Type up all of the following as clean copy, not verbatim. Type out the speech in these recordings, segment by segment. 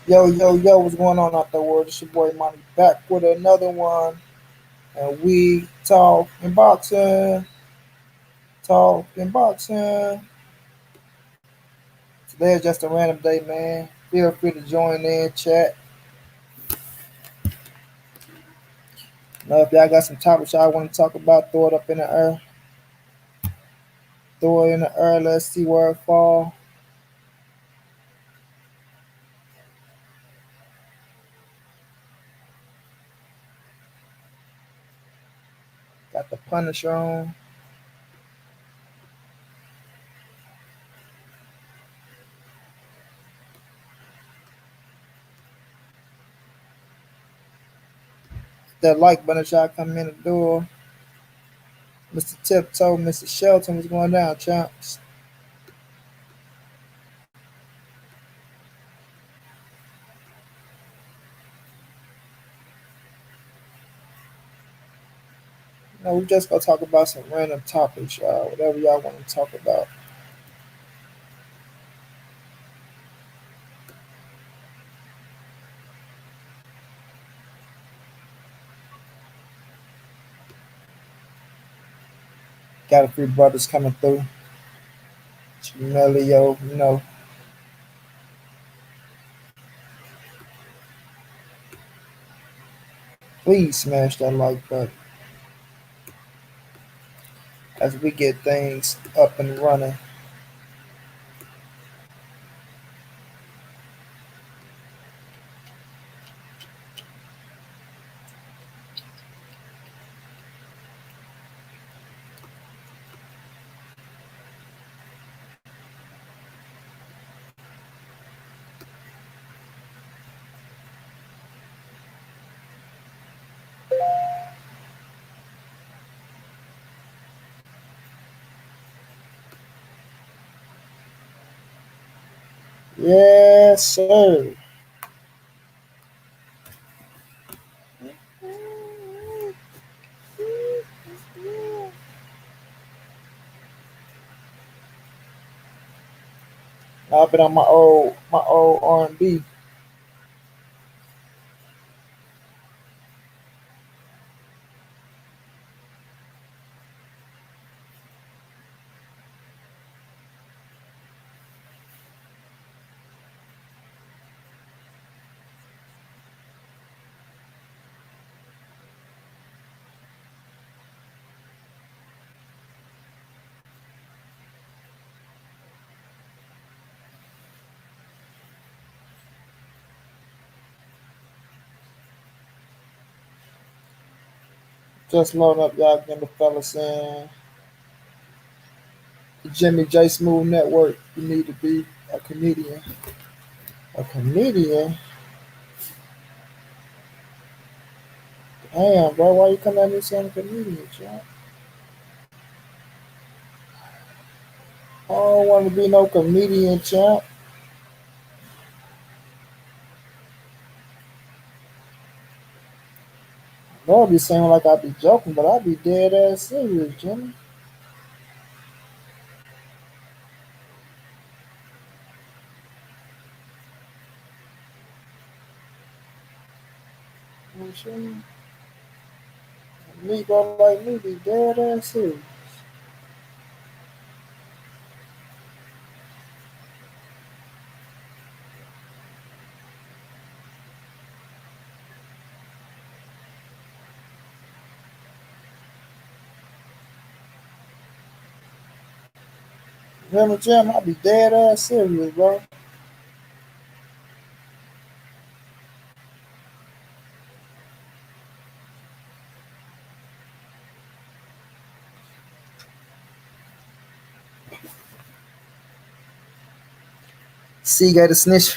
Yo, yo, yo, what's going on out there, world? It's your boy Monty back with another one. And we talking boxing. Today is just a random day, man. Feel free to join in, chat. If y'all got some topics y'all want to talk about, throw it up in the air. Throw it in the air. Let's see where it fall. Got the Punisher on. That like button y'all come in the door. Mr. Tiptoe, Mr. Shelton, what's going down, champs? We just gonna talk about some random topics, y'all. Whatever y'all want to talk about. Got a few brothers coming through. Melio, please smash that like button as we get things up and running. Yes, sir. I've been on my old R&B. Just load up, y'all. Getting the fellas in the Jimmy J Smooth Network. You need to be a comedian. A comedian. Damn, bro. Why you come at me saying a comedian, champ? I don't want to be no comedian, champ. They'll be saying like I be joking, but I be dead ass serious, Jimmy. You know what I'm saying? Me go like me be dead ass serious. Remember, Jim, I be dead ass serious, bro. Seagate the snitch.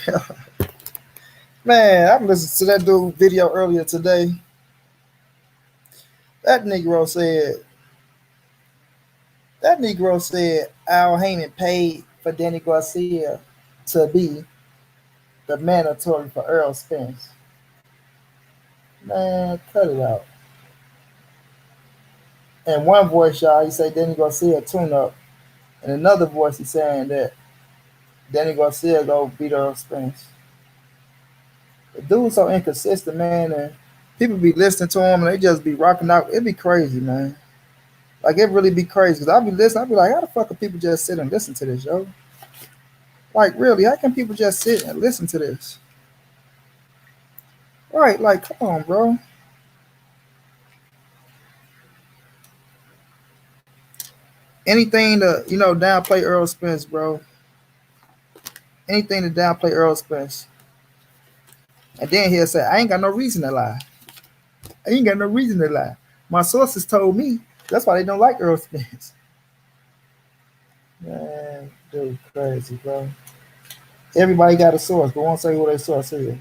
Man, I listened to that dude video earlier today. That Negro said Al Heyman paid for Danny Garcia to be the mandatory for Earl Spence. Man, cut it out. And one voice, y'all, he said Danny Garcia tune up. And another voice, he's saying that Danny Garcia go beat Earl Spence. The dude's so inconsistent, man, and people be listening to him and they just be rocking out. It'd be crazy, man. Like it really be crazy. Cause I'll be listening, I'll be like, how the fuck can people just sit and listen to this, yo? Like really, how can people just sit and listen to this? Right, like come on, bro. Anything to, downplay Earl Spence, bro. Anything to downplay Earl Spence. And then he'll say, I ain't got no reason to lie. I ain't got no reason to lie. My sources told me. That's why they don't like Earl Spence. Man, dude, crazy, bro. Everybody got a source, but won't say who their source is.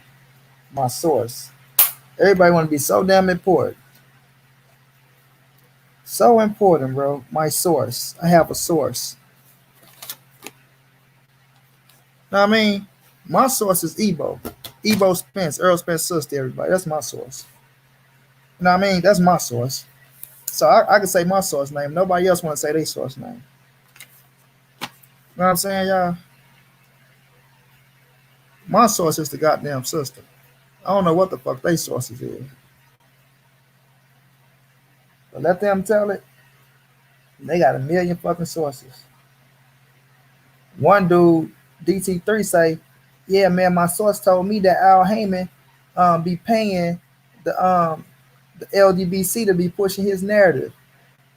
My source. Everybody want to be so damn important. So important, bro. My source. I have a source. Know what I mean? My source is Ebo. Ebo Spence, Earl Spence sister, everybody. That's my source. You know what I mean? That's my source. So I can say my source name. Nobody else want to say their source name. You know what I'm saying, y'all? My source is the goddamn sister. I don't know what the fuck they sources is. But let them tell it. They got a million fucking sources. One dude, DT3 say, yeah, man, my source told me that Al Heyman be paying the LDBC to be pushing his narrative.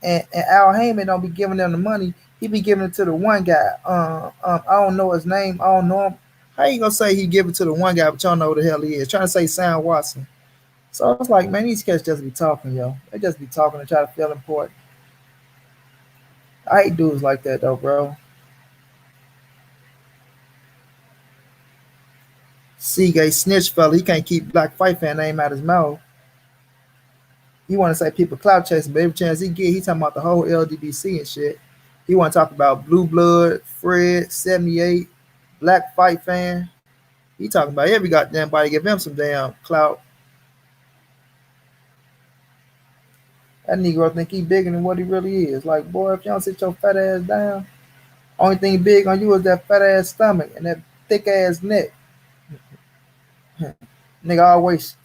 And Al Heyman don't be giving them the money. He be giving it to the one guy. I don't know his name. I don't know him. How you gonna say he give it to the one guy, but y'all know who the hell he is? Trying to say Sam Watson. So it's like, man, these cats just be talking, yo. They just be talking to try to feel important. I hate dudes like that though, bro. Seagate snitch fella, he can't keep Black Fight Fan name out his mouth. He want to say people clout chasing, but every chance he get, he talking about the whole LDBC and shit. He want to talk about Blue Blood, Fred, 78, Black Fight Fan. He talking about every goddamn body. Give him some damn clout. That Negro think he bigger than what he really is. Like, boy, if you don't sit your fat ass down, only thing big on you is that fat ass stomach and that thick ass neck. Nigga always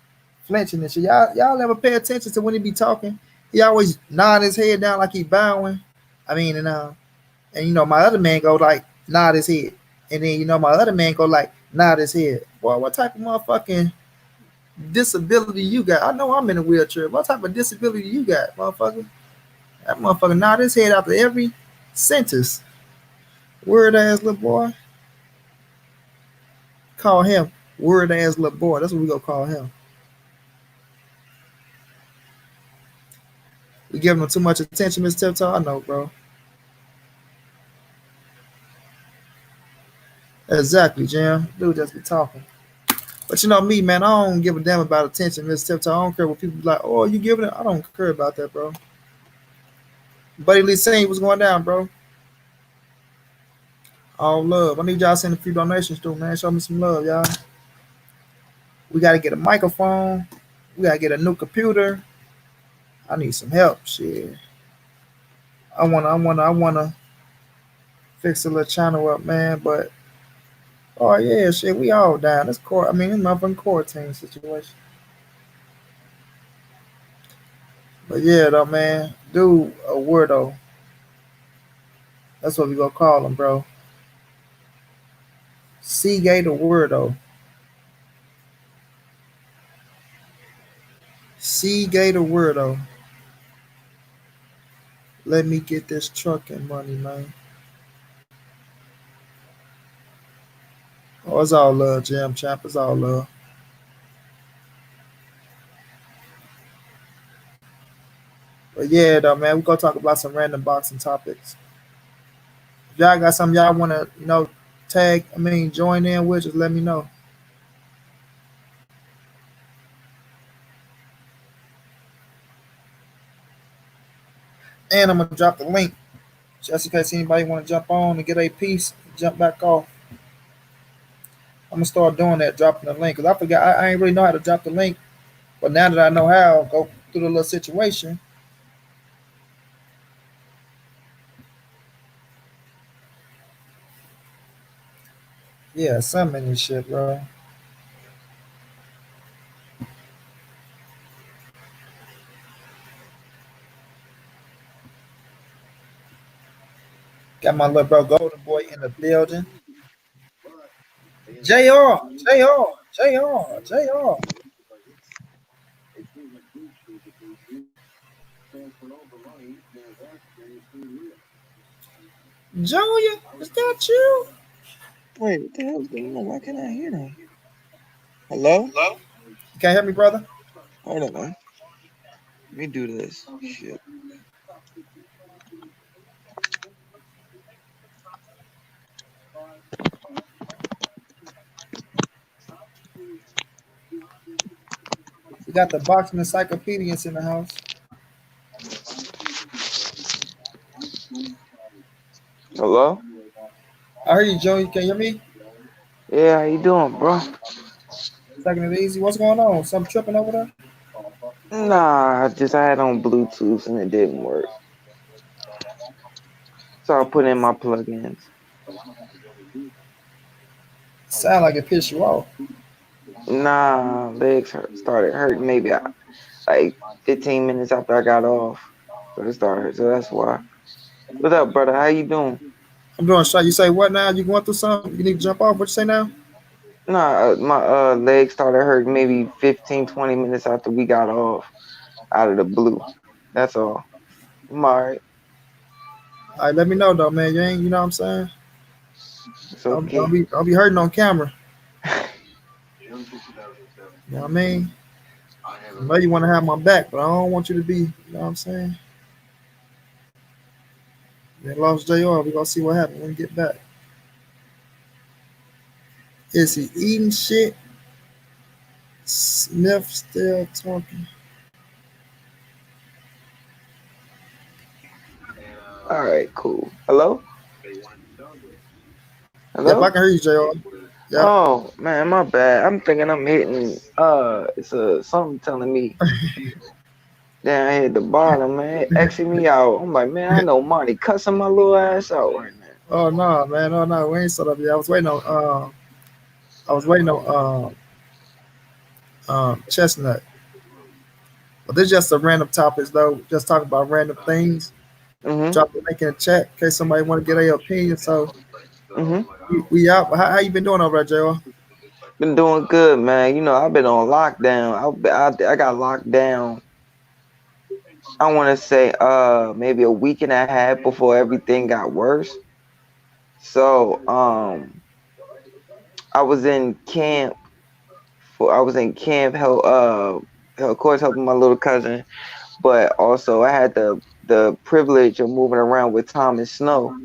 flinching and shit. Y'all ever pay attention to when he be talking? He always nod his head down like he bowing. I mean, and my other man go like nod his head, and then my other man go like nod his head. Boy, what type of motherfucking disability you got? I know I'm in a wheelchair. What type of disability you got, motherfucker? That motherfucker nod his head after every sentence. Word ass little boy. Call him word ass little boy. That's what we gonna call him. We giving him too much attention, Mr. Tiptoe. I know, bro. Exactly, Jim. Dude just be talking. But me, man, I don't give a damn about attention, Mr. Tiptoe. I don't care what people be like, oh, you giving it? I don't care about that, bro. Buddy Lee saying what's going down, bro. All love. I need y'all to send a few donations through, man. Show me some love, y'all. We gotta get a microphone. We gotta get a new computer. I need some help. Shit. I wanna fix a little channel up, man. But oh yeah, shit, we all down. It's core. I mean, it's nothing quarantine situation. But yeah, though, man, dude, a weirdo. That's what we gonna call him, bro. Seagate a weirdo. Seagate a weirdo. Let me get this trucking money, man. Oh, it's all love, Jam Champ. It's all love. But yeah, though, man, we gonna talk about some random boxing topics. If y'all got something y'all wanna, join in with, just let me know. And I'm gonna drop the link just in case anybody wanna jump on and get a piece, jump back off. I'm gonna start doing that, dropping the link, cause I forgot I ain't really know how to drop the link, but now that I know how, I'll go through the little situation. Yeah, some in this shit, bro. Got my little bro Golden Boy in the building. JR, JR, JR, JR. Junior, is that you? Wait, what the hell's going on? Why can't I hear them? Hello? You can't hear me, brother? Hold on, man. Let me do this. Shit. We got the boxing encyclopedians in the house. Hello? I hear you, Junior. Can you hear me? Yeah, how you doing, bro? Taking it easy. What's going on? Something tripping over there? Nah, I had on Bluetooth and it didn't work. So I put in my plugins. Sound like it pissed you off. Nah, started hurting maybe like 15 minutes after I got off. So it started. So that's why. What's up, brother? How you doing? I'm doing shot. You say what now? You going through something? You need to jump off. What you say now? Nah, my legs started hurting maybe 15, 20 minutes after we got off out of the blue. That's all. I'm all right. All right, let me know though, man. You ain't, you know what I'm saying? It's okay. Don't be hurting on camera. You know what I mean? I know you want to have my back, but I don't want you to be. You know what I'm saying? They lost JR. We gonna see what happens when we get back. Is he eating shit? Smith still talking. All right, cool. Hello? Yep, I Hello? can hear you, JR. Yep. Oh man, my bad. I'm thinking I'm hitting it's something telling me down here at the bottom, man. Xing me out. I'm like, man, I know Monty cussing my little ass out right now. Oh no, man. Oh no, we ain't set up yet. I was waiting on Chestnut. But this is just a random topics though. Just talking about random things. Mm-hmm. Drop the link in the chat in case somebody want to get their opinion. So Mm-hmm. we out. How you been doing over there, JR? Been doing good, man. You know, I've been on lockdown. I got locked down. I want to say maybe a week and a half before everything got worse. So I was in camp help of course helping my little cousin, but also I had the privilege of moving around with Thomas Snow,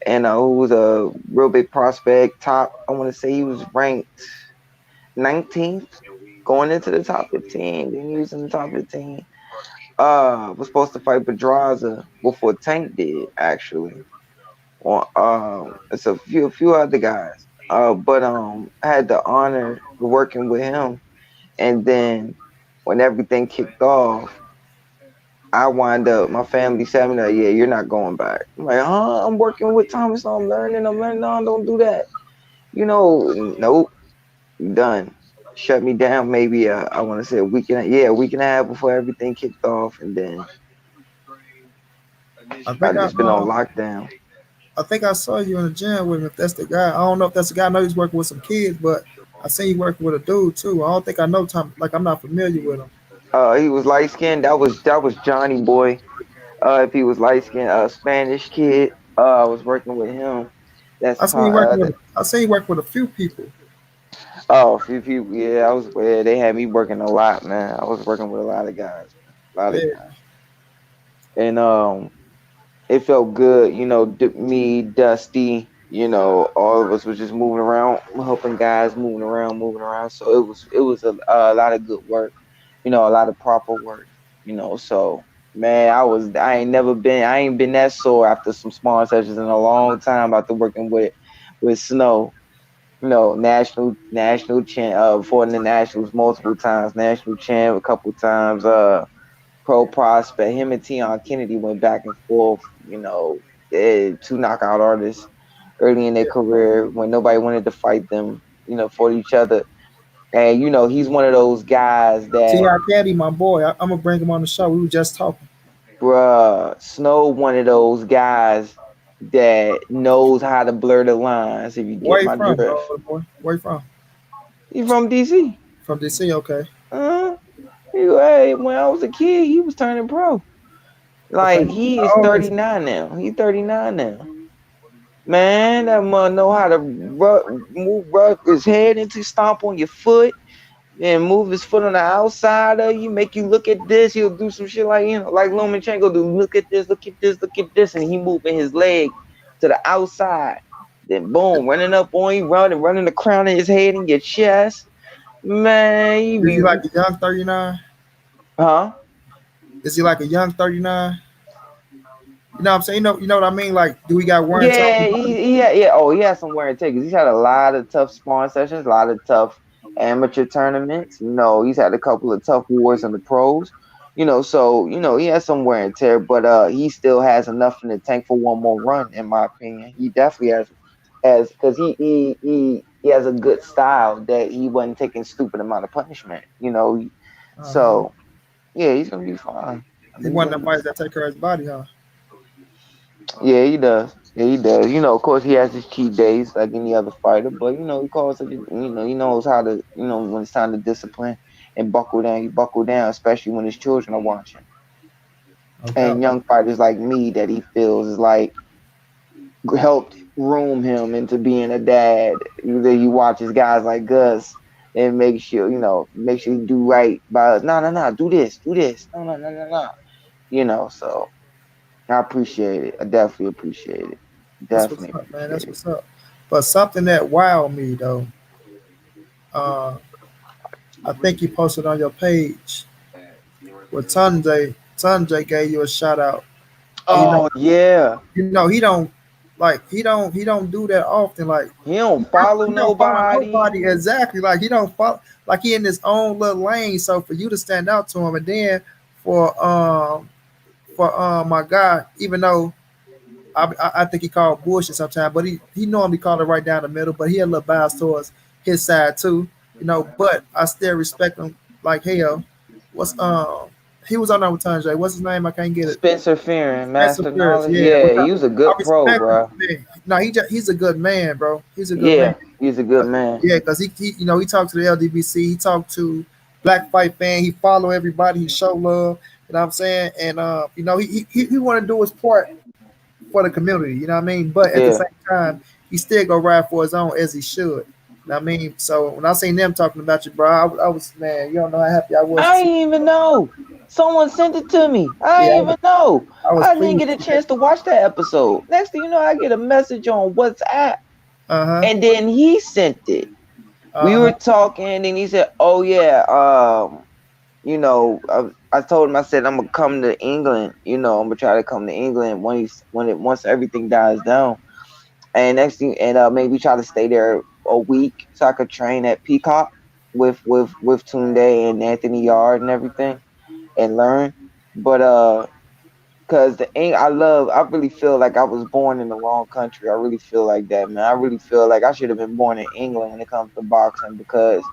and who was a real big prospect. Top, I want to say he was ranked 19th going into the top 15. Then he was in the top 15. Was supposed to fight Pedraza before Tank did actually. On it's a few other guys. But I had the honor of working with him, and then when everything kicked off, I wind up, my family said, me, yeah, you're not going back. I'm like, huh? I'm working with Thomas. I'm learning. No, don't do that. You know, nope, done. Shut me down. Maybe I want to say a week and a half before everything kicked off, and then I I think I just been on uh, lockdown. I think I saw you in the gym with him. If that's the guy, I don't know if that's the guy. I know he's working with some kids, but I seen you working with a dude too. I don't think I know Tom. Like I'm not familiar with him. He was light skinned. That was Johnny Boy. If he was light skinned, Spanish kid. I was working with him. That's I seen you working with. I seen you work with a few people. oh, a few people. Yeah, they had me working a lot, man. I was working with a lot of guys, man. A lot of Yeah, guys, and it felt good. You know, me, Dusty. You know, all of us was just moving around, helping guys moving around. So it was a lot of good work. You know, a lot of proper work. You know, so man, I ain't been that sore after some small sessions in a long time after working with Snow. You know, national champ, for the nationals multiple times, national champ a couple times, pro prospect. Him and Tion Kennedy went back and forth. You know, two knockout artists early in their career when nobody wanted to fight them. You know, for each other. And you know, he's one of those guys Ti that, Caddy, my boy. I'm gonna bring him on the show. We were just talking. bruh, Snow, one of those guys. that knows how to blur the lines. If you get Where you my from, drift, older boy? Where you from? he from DC. From DC, okay. Uh, hey, when I was a kid, he was turning pro. Okay. Like he is How old is he? 39 now. He 39 now. Man, that man know how to move his head into stomp on your foot and move his foot on the outside of you, make you look at this. He'll do some shit like like Lomachenko do. Look at this, look at this, look at this, and he moving his leg to the outside. Then boom, running up on you, running the crown of his head in your chest. Man, you Is he be like a young 39? huh? Is he like a young 39? You know what I'm saying? You know what I mean? Like, do we got wear and tear on Yeah, his body? yeah. Oh, he has some wear and tear. 'Cause he's had a lot of tough sparring sessions, a lot of tough amateur tournaments. He's had a couple of tough wars in the pros. So he has some wear and tear, but he still has enough in the tank for one more run, in my opinion. He definitely has because he has a good style that he wasn't taking stupid amount of punishment. Uh-huh. So yeah, he's gonna be fine. I He mean, he's one of gonna the be fighters that take care of his body, huh? Yeah, he does. Yeah, he does. Of course, he has his cheat days like any other fighter, but he calls it. He knows how to. When it's time to discipline and buckle down, you buckle down, especially when his children are watching. No And doubt. young fighters like me that he feels is like helped groom him into being a dad. Either he watches guys like Gus and make sure he do right by us. No, do this, no. So I appreciate it. I definitely appreciate it. That's what's Definitely up, man. appreciate That's it. what's up. But something that wowed me though, uh, I think you posted on your page where Tunjay gave you a shout out. And Oh yeah. he don't he don't do that often. Like He don't follow he don't follow nobody. nobody exactly. Like he don't follow like he in his own little lane. So for you to stand out to him, and then for my guy, even though I think he called bullshit sometimes, but he normally called it right down the middle. But he had a little bias towards his side too, But I still respect him like hell. What's he was on there with Tunjay. What's his name? I can't get it. Spencer Fearing, Spencer Master Pierce, Knowledge. yeah. Which Yeah, he was a I good pro, respect him. bro. Man. No, he's a good man, bro. He's a good man. Yeah, he's a good man. Yeah, because he talked to the LDBC, he talked to Black Fight Fan, he follow everybody, he show love. You know what I'm saying? And he want to do his part for the community. You know what I mean? But at the Yeah. same time, he still go ride for his own as he should. You know what I mean? So when I seen them talking about you, bro, I was man. You don't know how happy I was to I see. didn't even know. Someone sent it to me. I Yeah, didn't even know. I was I didn't get pleased. a chance to watch that episode. Next thing you know, I get a message on WhatsApp, Uh huh. and then he sent it. We Uh were huh. talking, and he said, "Oh yeah, I told him I said I'm gonna come to England. I'm gonna try to come to England once everything dies down. And next thing, and maybe try to stay there a week so I could train at Peacock with Tunde and Anthony Yard and everything and learn. But cause I really feel like I was born in the wrong country. I really feel like that, man. I really feel like I should have been born in England when it comes to boxing because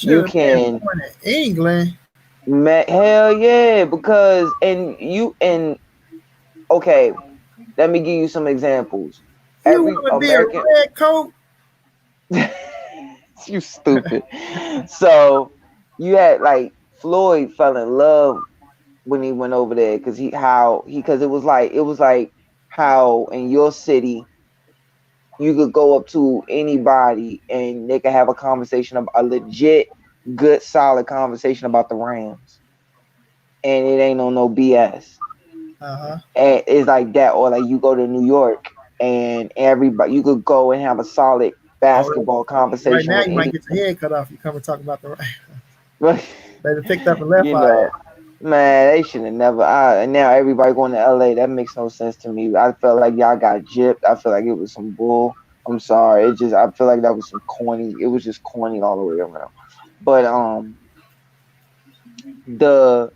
you Should have been can, born in England. man, hell yeah, because and okay, let me give you some examples. You Every want to be a American, red coat? you stupid. So you had like Floyd fell in love when he went over there because it was like how in your city you could go up to anybody and they could have a conversation about a legit good solid conversation about the Rams and it ain't on no BS. Uh huh. And it's like that, or like you go to New York and everybody you could go and have a solid Oh, basketball right conversation now with you might any get your head cut off. You come and talk about the but they picked up and left you our know, ass. man, they should have never. And now everybody going to LA. That makes no sense to me. I felt like y'all got gypped. I feel like it was some bull. I'm sorry. I feel like that was some corny. It was just corny all the way around. But the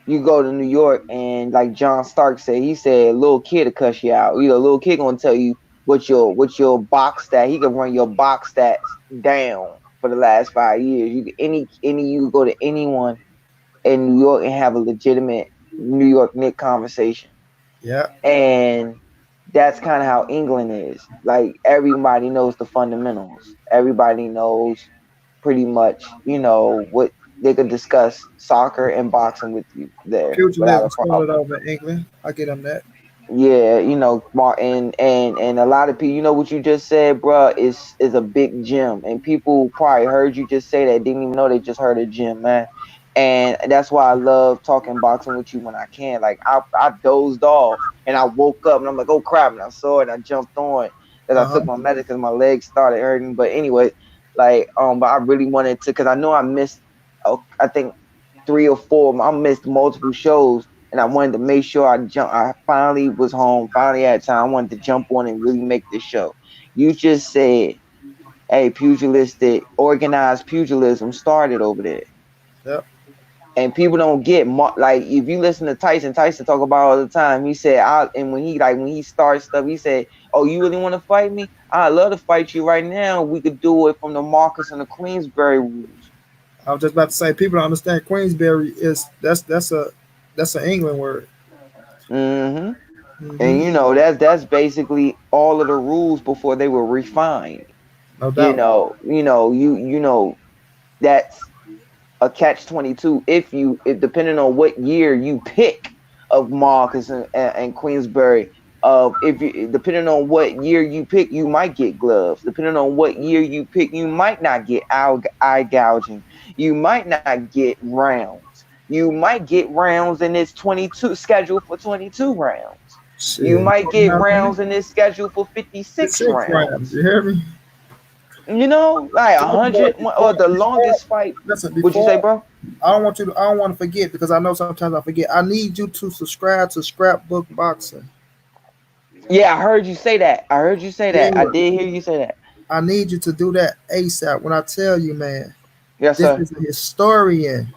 you go to New York and like John Stark said, he said, little kid to cuss you out. Little kid gonna tell you what your box stat. He can run your box stats down for the last 5 years. You go to anyone in New York and have a legitimate New York Knicks conversation. Yeah. And that's kind of how England is. Like everybody knows the fundamentals. Everybody knows pretty much, what they could discuss soccer and boxing with you there without a Pugilism started problem. over in England. I get them that. Yeah, Martin, and a lot of people, what you just said, bruh, is a big gem, and people probably heard you just say that, didn't even know they just heard a gem, man. And that's why I love talking boxing with you when I can. Like I dozed off, and I woke up, and I'm like, oh crap, and I saw it, and I jumped on because I Uh took huh. my medicine because my legs started hurting. But anyway, like but I really wanted to, because I know I missed, I think 3 or 4. I missed multiple shows, and I wanted to make sure I jump. I finally was home, finally had time. I wanted to jump on and really make this show. You just said, "Hey, pugilistic, organized pugilism started over there." Yep. And people don't get like, if you listen to Tyson talk about all the time. He said, and when he starts stuff, he said, "Oh, you really want to fight me? I'd love to fight you right now. We could do it from the Marcus and the Queensberry rules." I was just about to say people don't understand Queensberry is that's an England word. Hmm. And Hmm. that's basically all of the rules before they were refined. No doubt. That's a catch 22 if depending on what year you pick of Marcus and Queensberry. If you depending on what year you pick, you might get gloves. Depending on what year you pick, you might not get eye gouging. You might not get rounds. You might get rounds in this 22 schedule for 22 rounds. You Shit. might You get know what I mean? rounds in this schedule for It's 56 6 rounds. rounds. You hear me? Like Before, 100, or before, the before, longest fight. listen. What you say, Before bro? I don't want you to. I don't want to forget because I know sometimes I forget. I need you to subscribe to Scrapbook Boxing. Yeah, I heard you say that. I heard you say Yeah. that. I did hear you say that. I need you to do that ASAP. When I tell you, man, Yes, this sir. is a historian.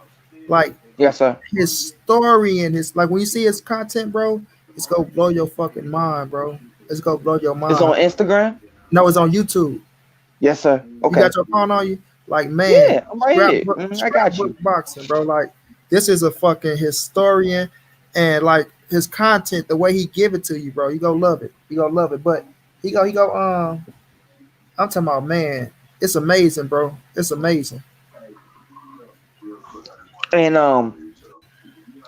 Like Yes, sir. historian. His like when you see his content, bro, it's gonna blow your fucking mind, bro. It's gonna blow your It's on mind. Instagram. No, it's on YouTube. Yes, sir. You Okay. got your phone on you? Like, man, Yeah, I'm right here. I got scrapbook you. boxing, bro. Like, this is a fucking historian, and like his content, the way he give it to you, bro, you gonna love it. You gonna love it. But he go. I'm talking about, man, it's amazing, bro. It's amazing. And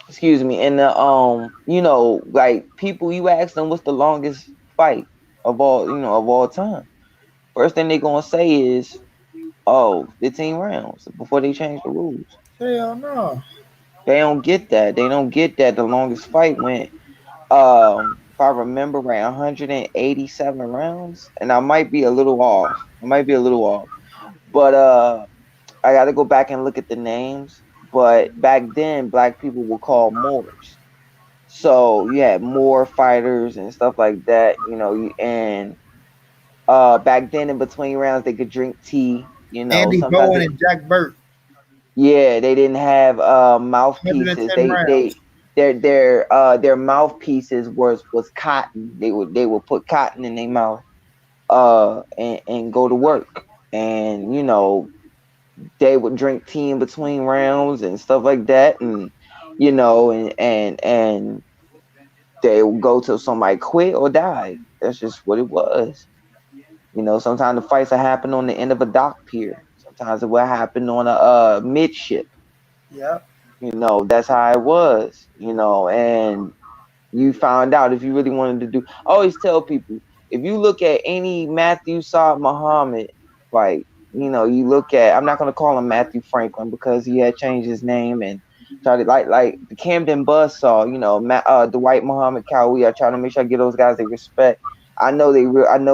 excuse me. And like people, you ask them what's the longest fight of all time. First thing they gonna say is, oh, 15 rounds before they change the rules. Hell no. They don't get that. They don't get that the longest fight went, if I remember right, 187 rounds, and I might be a little off. I might be a little off, but I got to go back and look at the names. But back then, black people were called Moors, so you had Moor fighters and stuff like that. And back then, in between rounds, they could drink tea. Andy Sometimes Bowen they, and Jack Burt, yeah, they didn't have mouthpieces. 110 rounds. Their mouthpieces was cotton. They would put cotton in their mouth and go to work. And they would drink tea in between rounds and stuff like that. And and they would go till somebody quit or died. That's just what it was. Sometimes the fights will happen on the end of a dock pier. Sometimes it will happen on a midship. Yeah. That's how it was. And you found out if you really wanted to do. I always tell people, if you look at any Matthew Saad Muhammad fight, you look at. I'm not gonna call him Matthew Franklin because he had changed his name and tried to like the Camden Buzzsaw. The White Muhammad Cowie. I try to make sure I give those guys their respect. I know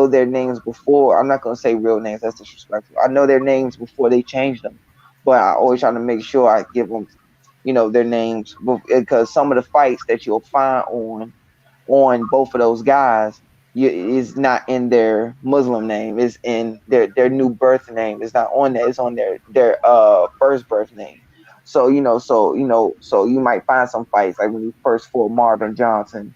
their names before. I'm not gonna say real names. That's disrespectful. I know their names before they changed them, but I always try to make sure I give them their names, because some of the fights that you'll find on both of those guys is not in their Muslim name, is in their new birth name. It's not on there, it's on their first birth name. So so you might find some fights like when you first fought Marvin Johnson,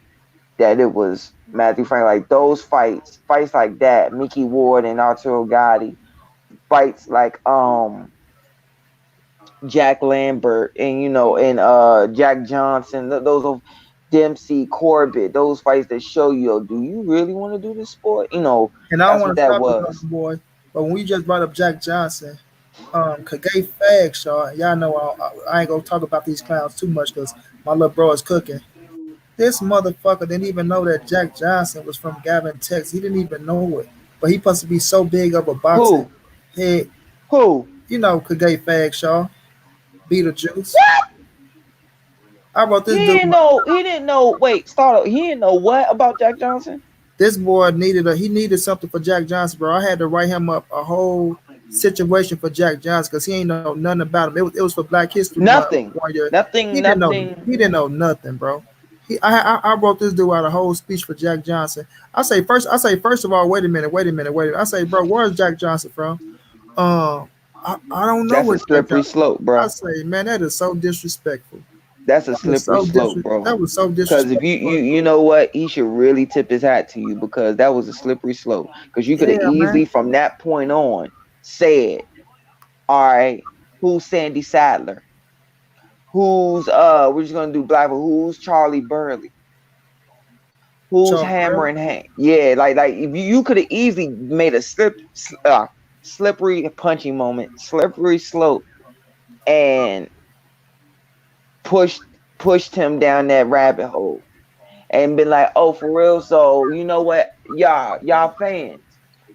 that it was Matthew Frank. Like those fights like that, Mickey Ward and Arturo Gatti, fights like Jack Lambert and Jack Johnson. Those are Dempsey, Corbett, those fights that show you, oh, do you really want to do this sport? You know, And I don't that's what want to that stop this was. other boy, but when we just brought up Jack Johnson, Kagay Fagshaw, y'all know I ain't gonna talk about these clowns too much because my little bro is cooking. This motherfucker didn't even know that Jack Johnson was from Gavin, Texas. He didn't even know it, but he supposed to be so big of a boxing Who? head. Who? You know, Kagay Fagshaw, Beetlejuice. I wrote this dude. He didn't know. Wait, start up. He didn't know what about Jack Johnson? This boy needed something for Jack Johnson, bro. I had to write him up a whole situation for Jack Johnson because he ain't know nothing about him. It was for Black History Month Nothing. 1 year. Nothing. He didn't know nothing, bro. I wrote this dude out a whole speech for Jack Johnson. I say first of all, wait a minute. I say, bro, where's Jack Johnson from? I don't know That's a what Jack slippery Johnson. slope, I bro. say, man, that is so disrespectful. That's a slippery slope, That bro. was so Because if disrespectful. you know what, he should really tip his hat to you because that was a slippery slope. Because you could have Yeah, easily, man. from that point on, said, "All right, who's Sandy Sadler? Who's we're just gonna do black, but who's Charlie Burley? Who's Charles Hammer Burley. and Hank?" Yeah, like if you could have easily made a slippery punching moment, slippery slope, and pushed pushed him down that rabbit hole and been like, "Oh, for real? So you know what, y'all fans,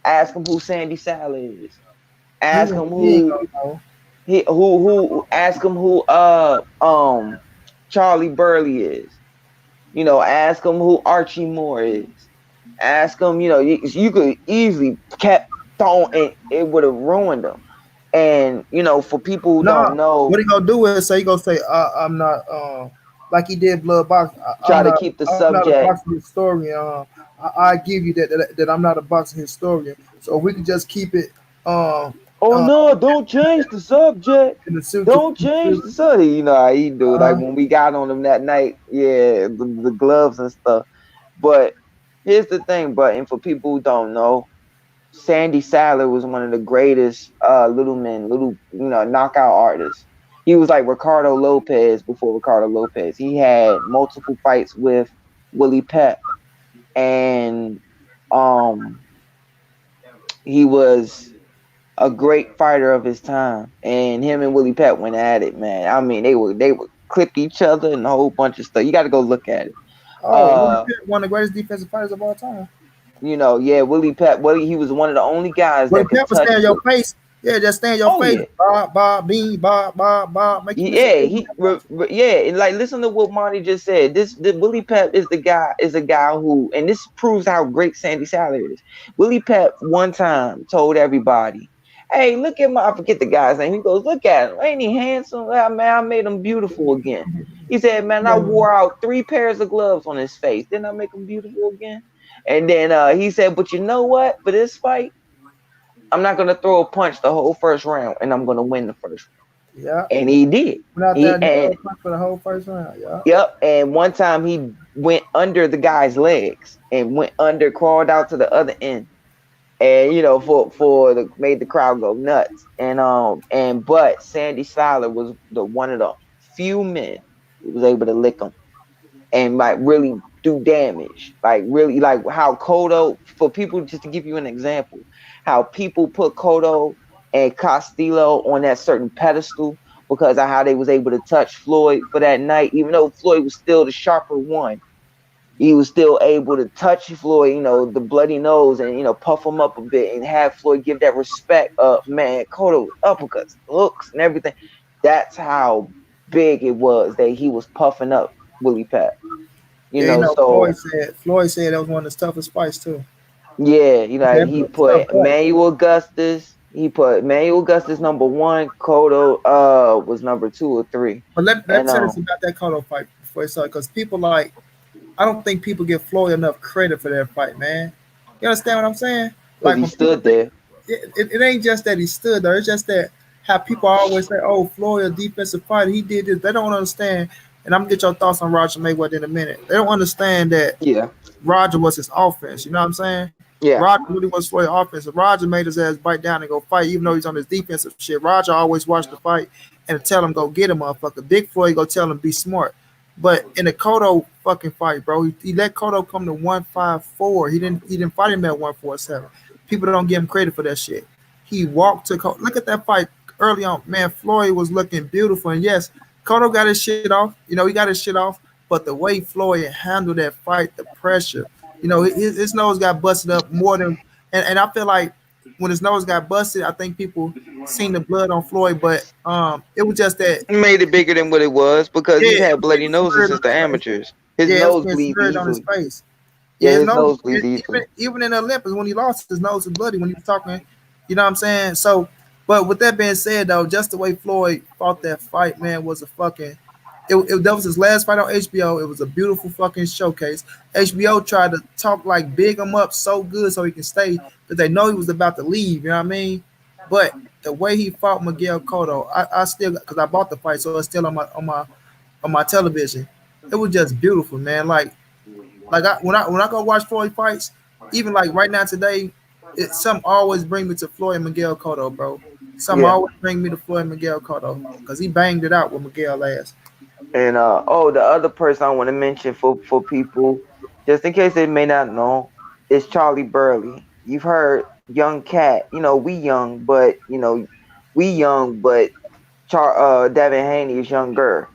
ask him who Sandy Sadler is. Ask him He ain't gonna know. ask him who Charlie Burley is. You know, ask him who Archie Moore is. Ask him, you know, you could easily kept throwing it would have ruined them. And you know, for people who No, don't know, what he gonna do is say he gonna say I'm not like he did Blood Box. try to keep the I'm not a subject. boxing historian. I give you that I'm not a boxing historian. So we can just keep it Oh uh no, don't change the subject. in the suit. Don't change the subject. You know how he do. Like Uh, when we got on him that night, yeah, the gloves and stuff. But here's the thing, but and for people who don't know, Sandy Sadler was one of the greatest little knockout artists. He was like Ricardo Lopez before Ricardo Lopez. He had multiple fights with Willie Pep, and um he was a great fighter of his time. And him and Willie Pep went at it, man. I mean, they would clip each other and a whole bunch of stuff. You got to go look at it. Willie Pitt, one of the greatest defensive fighters of all time. You know, yeah, Willie Pep. He was one of the only guys Willie that could Pep would touch. stay in your face. Yeah, just stay in your face. Yeah. Bob, Bob, bean, Bob, Bob, Bob. Make you Yeah, and like listen to what Monty just said. The Willie Pep is a guy who, and this proves how great Sandy Sadler is. Willie Pep one time told everybody, "Hey, look at I forget the guy's name." He goes, "Look at him, ain't he handsome? Man, I made him beautiful again." He said, "Man, I wore out 3 pairs of gloves on his face. Didn't I make him beautiful again?" And then he said, "But you know what? For this fight, I'm not gonna throw a punch the whole first round, and I'm gonna win the first round." Yeah. And he did. Went out there and for the whole first round. Yeah. Yep. And one time he went under the guy's legs and crawled out to the other end, and you know, made the crowd go nuts. But Sandy Sadler was one of the few men who was able to lick him and like really do damage. Like really, like how Cotto, for people, just to give you an example, how people put Cotto and Castillo on that certain pedestal because of how they was able to touch Floyd for that night, even though Floyd was still the sharper one. He was still able to touch Floyd, you know, the bloody nose, and you know, puff him up a bit and have Floyd give that respect up. Man, Cotto uppercuts, looks, and everything. That's how big it was that he was puffing up Willie Pep. You know, so Floyd said that was one of his toughest fights too. Yeah, you know, he put Manuel Augustus. He put Manuel Augustus number 1. Cotto was number 2 or 3. But let's tell us about that Cotto fight before it started, because people I don't think people give Floyd enough credit for that fight, man. You understand what I'm saying? Like he stood there. It ain't just that he stood there. It's just that how people always say, "Oh, Floyd, a defensive fighter, he did this." They don't understand. And I'm gonna get your thoughts on Roger Mayweather in a minute. They don't understand that Roger was his offense. You know what I'm saying? Yeah. Roger really was Floyd's offense. Roger made his ass bite down and go fight, even though he's on his defensive shit. Roger always watched the fight and tell him go get him, motherfucker. Big Floyd go tell him be smart. But in the Cotto fucking fight, bro, he let Cotto come to 154. He didn't fight him at 147. People don't give him credit for that shit. He walked to Cotto. Look at that fight early on. Man, Floyd was looking beautiful. And yes, Cotto got his shit off. You know, he got his shit off. But the way Floyd handled that fight, the pressure, you know, his nose got busted up more than. And I feel like when his nose got busted, I think people seen the blood on Floyd, but it was just that. Made it bigger than what it was because Yeah, he's it had was bloody getting noses smeared since on the his face. amateurs. His Yeah, it was nose getting bleeds smeared on his easily. face. Yeah, Yeah, his his nose, nose bleeds easily. even in the Olympics when he lost, his nose was bloody when he was talking. You know what I'm saying? So, but with that being said, though, just the way Floyd fought that fight, man, was a fucking. That was his last fight on HBO. It was a beautiful fucking showcase. HBO tried to talk like big him up so good so he can stay because they know he was about to leave. You know what I mean? But the way he fought Miguel Cotto, I still because I bought the fight, so it's still on my television. It was just beautiful, man. Like when I go watch Floyd fights, even like right now today, some always bring me to Floyd and Miguel Cotto, bro. Some Yeah. always bring me to Floyd and Miguel Cotto because he banged it out with Miguel last. And the other person I want to mention for people, just in case they may not know, is Charlie Burley. You've heard young cat. You know, we young, but Devin Haney is younger.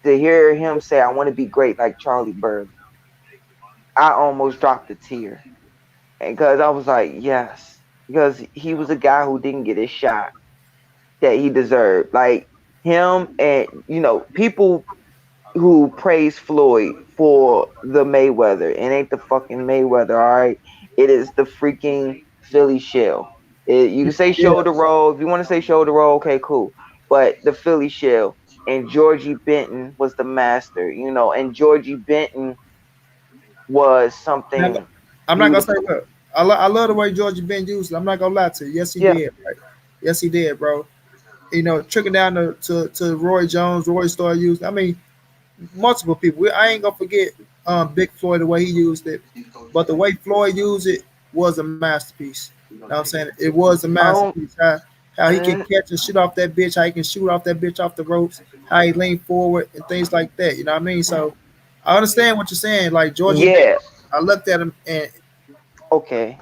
To hear him say, "I want to be great like Charlie Burley," I almost dropped a tear, and because I was like, yes, because he was a guy who didn't get his shot that he deserved. Like him, and people who praise Floyd for the Mayweather. It ain't the fucking Mayweather, all right? It is the freaking Philly shell. You can say Yeah, shoulder roll. If you want to say shoulder roll, okay, cool. But the Philly shell. And Georgie Benton was the master, and Georgie Benton was man, something I'm not gonna say beautiful. look. I love the way Georgia Ben used it. I'm not gonna lie to you. Yes, he Yeah. did. Right? Yes, he did, bro. You know, trickling down to Roy Jones. Roy started using. I mean, multiple people. I ain't gonna forget Big Floyd the way he used it, but the way Floyd used it was a masterpiece. You know what I'm saying? It was a I don't, masterpiece. How he can mm, catch and shoot off that bitch, how he can shoot off that bitch off the ropes, how he lean forward and things like that. You know what I mean? So I understand what you're saying. Like Georgie Ben, yeah, I looked at him and okay.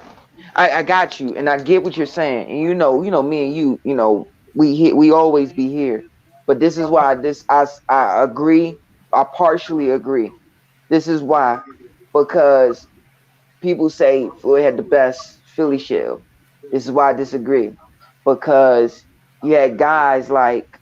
I got you, and I get what you're saying. And me and you, we always be here. But this is why I agree. I partially agree. This is why, because people say Floyd had the best Philly shell. This is why I disagree, because you had guys like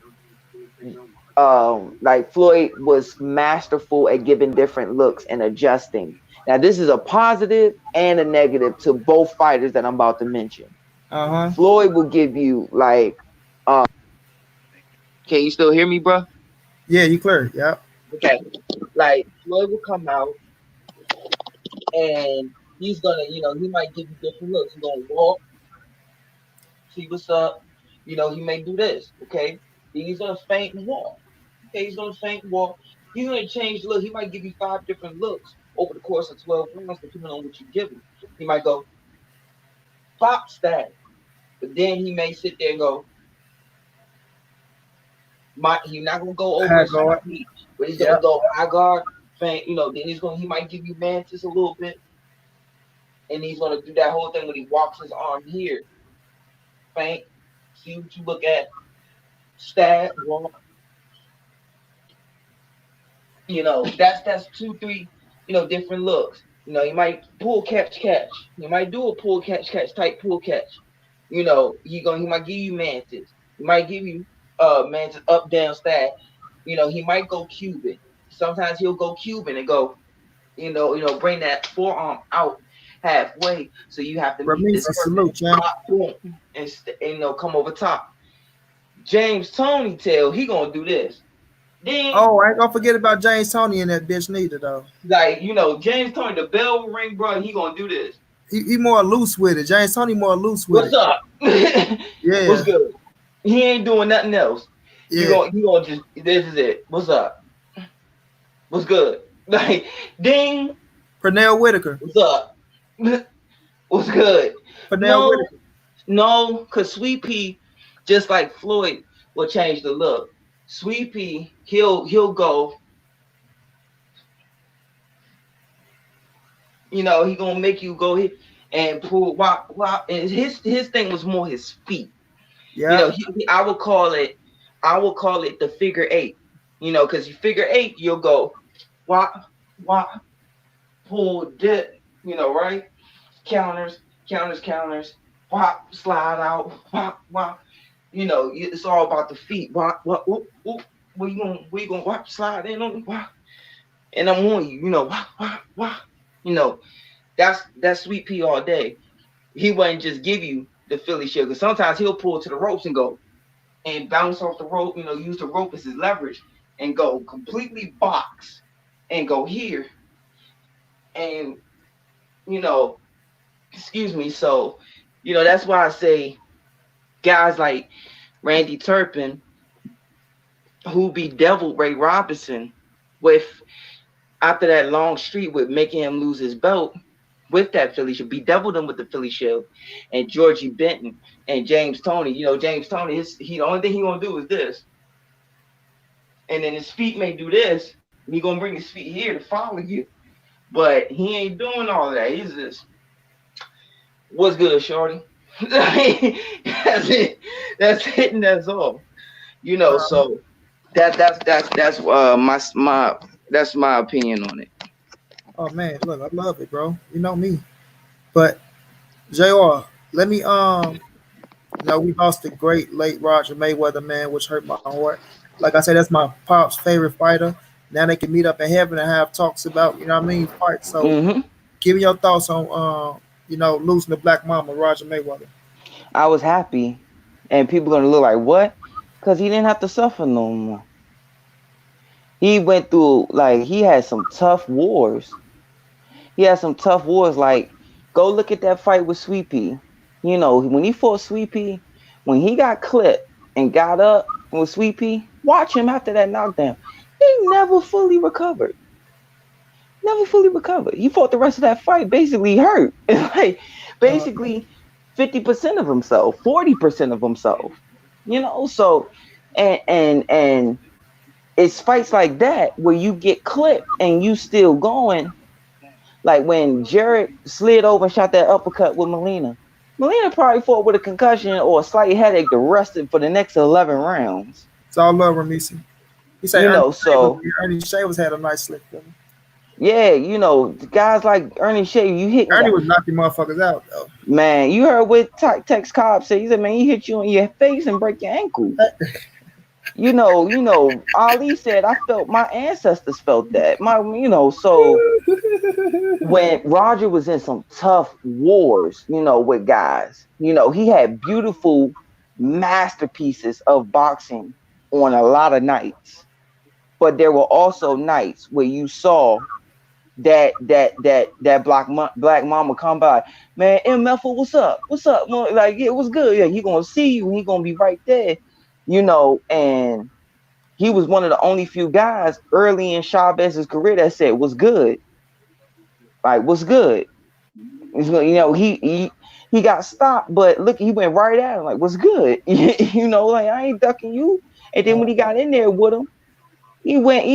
Floyd was masterful at giving different looks and adjusting. Now, this is a positive and a negative to both fighters that I'm about to mention. uh-huh. Floyd will give you can you still hear me, bro? Yeah, you clear. Yeah. Okay. Like Floyd will come out and he's gonna, he might give you different looks. He's gonna walk, see what's up. He may do this. Okay. Then he's gonna feint and walk. Okay, he's gonna feint and walk. He's gonna change the look. He might give you 5 different looks over the course of 12 rounds, depending on what you give him. He might go pop stab, but then he may sit there and go. He's not gonna go over High a certain guard. beat, but he's Yeah. gonna go high guard, feint. Then he might give you mantis a little bit, and he's gonna do that whole thing when he walks his arm here, feint. See what you look at, stab, walk. That's 2, 3, different looks. You might pull catch. You might do a pull catch type pull catch. He might give you mantis. He might give you mantis up down stab. He might go Cuban. Sometimes he'll go Cuban and go, bring that forearm out halfway. So you have to meet this Ramisa, person, salute, champ. boom, and come over top. James Tony he gonna do this. Then Oh, I ain't gonna forget about James Tony and that bitch neither though. James Tony, the bell will ring, bro. He gonna do this. He more loose with it. James Tony more loose with What's it. up? What's Yeah, good? He ain't doing nothing else. yeah. You gonna just this is it. What's up? What's good? Like ding. Pernell Whitaker. What's up? What's good? Pernell No, Whitaker. no, cause Sweet Pea, just like Floyd, will change the look. Sweet Pea, he'll go You know, he gonna make you go here and pull wop. And his thing was more his feet. You Yeah. know, I would call it the figure eight. You know, because you figure eight, you'll go wop wop pull dip. You know, right? Counters, wop slide out, wop. You know, it's all about the feet. Wop, oop, oop. Where you gonna wop slide in on wop? And I'm on you. You know, wop. You know, that's Sweet Pea all day. He wouldn't just give you the Philly shell because sometimes he'll pull to the ropes and go and bounce off the rope. You know, use the rope as his leverage and go completely box and go here. And you know, excuse me. So, you know, that's why I say guys like Randy Turpin who bedeviled Ray Robinson with after that long streak with making him lose his belt with that Philly Shield, bedeviled him with the Philly Shield, and Georgie Benton and James Toney. You know, James Toney, the only thing he gonna do is this, and then his feet may do this. And he gonna bring his feet here to follow you, but he ain't doing all of that. He's just, what's good, shorty? That's it. That's it, and that's all. You know, so that's my opinion on it. Oh man, look, I love it, bro. You know me. But Jr. Let me we lost the great late Roger Mayweather, man, which hurt my heart. Like I said, that's my pop's favorite fighter. Now they can meet up in heaven and have talks about, you know what I mean, fights. So Mm-hmm. give me your thoughts on losing the black mama, Roger Mayweather. I was happy, and people gonna look like what? Because he didn't have to suffer no more. He went through like he had some tough wars. He had some tough wars. Like go look at that fight with Sweet Pea. You know when he fought Sweet Pea, when he got clipped and got up with Sweet Pea, watch him after that knockdown. He never fully recovered. Never fully recovered. He fought the rest of that fight basically hurt. Like Uh, basically 50% of himself, 40% of himself. You know, so and it's fights like that where you get clipped and you still going. Like when Jared slid over and shot that uppercut with Melina. Melina probably fought with a concussion or a slight headache the rest of for the next 11 rounds. it's all love, Ramisi. He said You know, so Ernie Shavers had a nice slick. Though. yeah, you know, guys like Ernie Shea, you hit Ernie was knocking motherfuckers out though. man. You heard what Tex Cobb said. He said, "Man, he hit you in your face and break your ankle." You know. Ali said, "I felt my ancestors felt that." So when Roger was in some tough wars, with guys, he had beautiful masterpieces of boxing on a lot of nights, but there were also nights where you saw that black mama come by, man, MF, what's up? Like, it was good. Yeah, he gonna see you. He gonna be right there, and he was one of the only few guys early in Chavez's career that said, "What's good?" Like, "What's good?" He got stopped, but look, he went right at him like, "What's good?" Like, I ain't ducking you. And then when he got in there with him, he went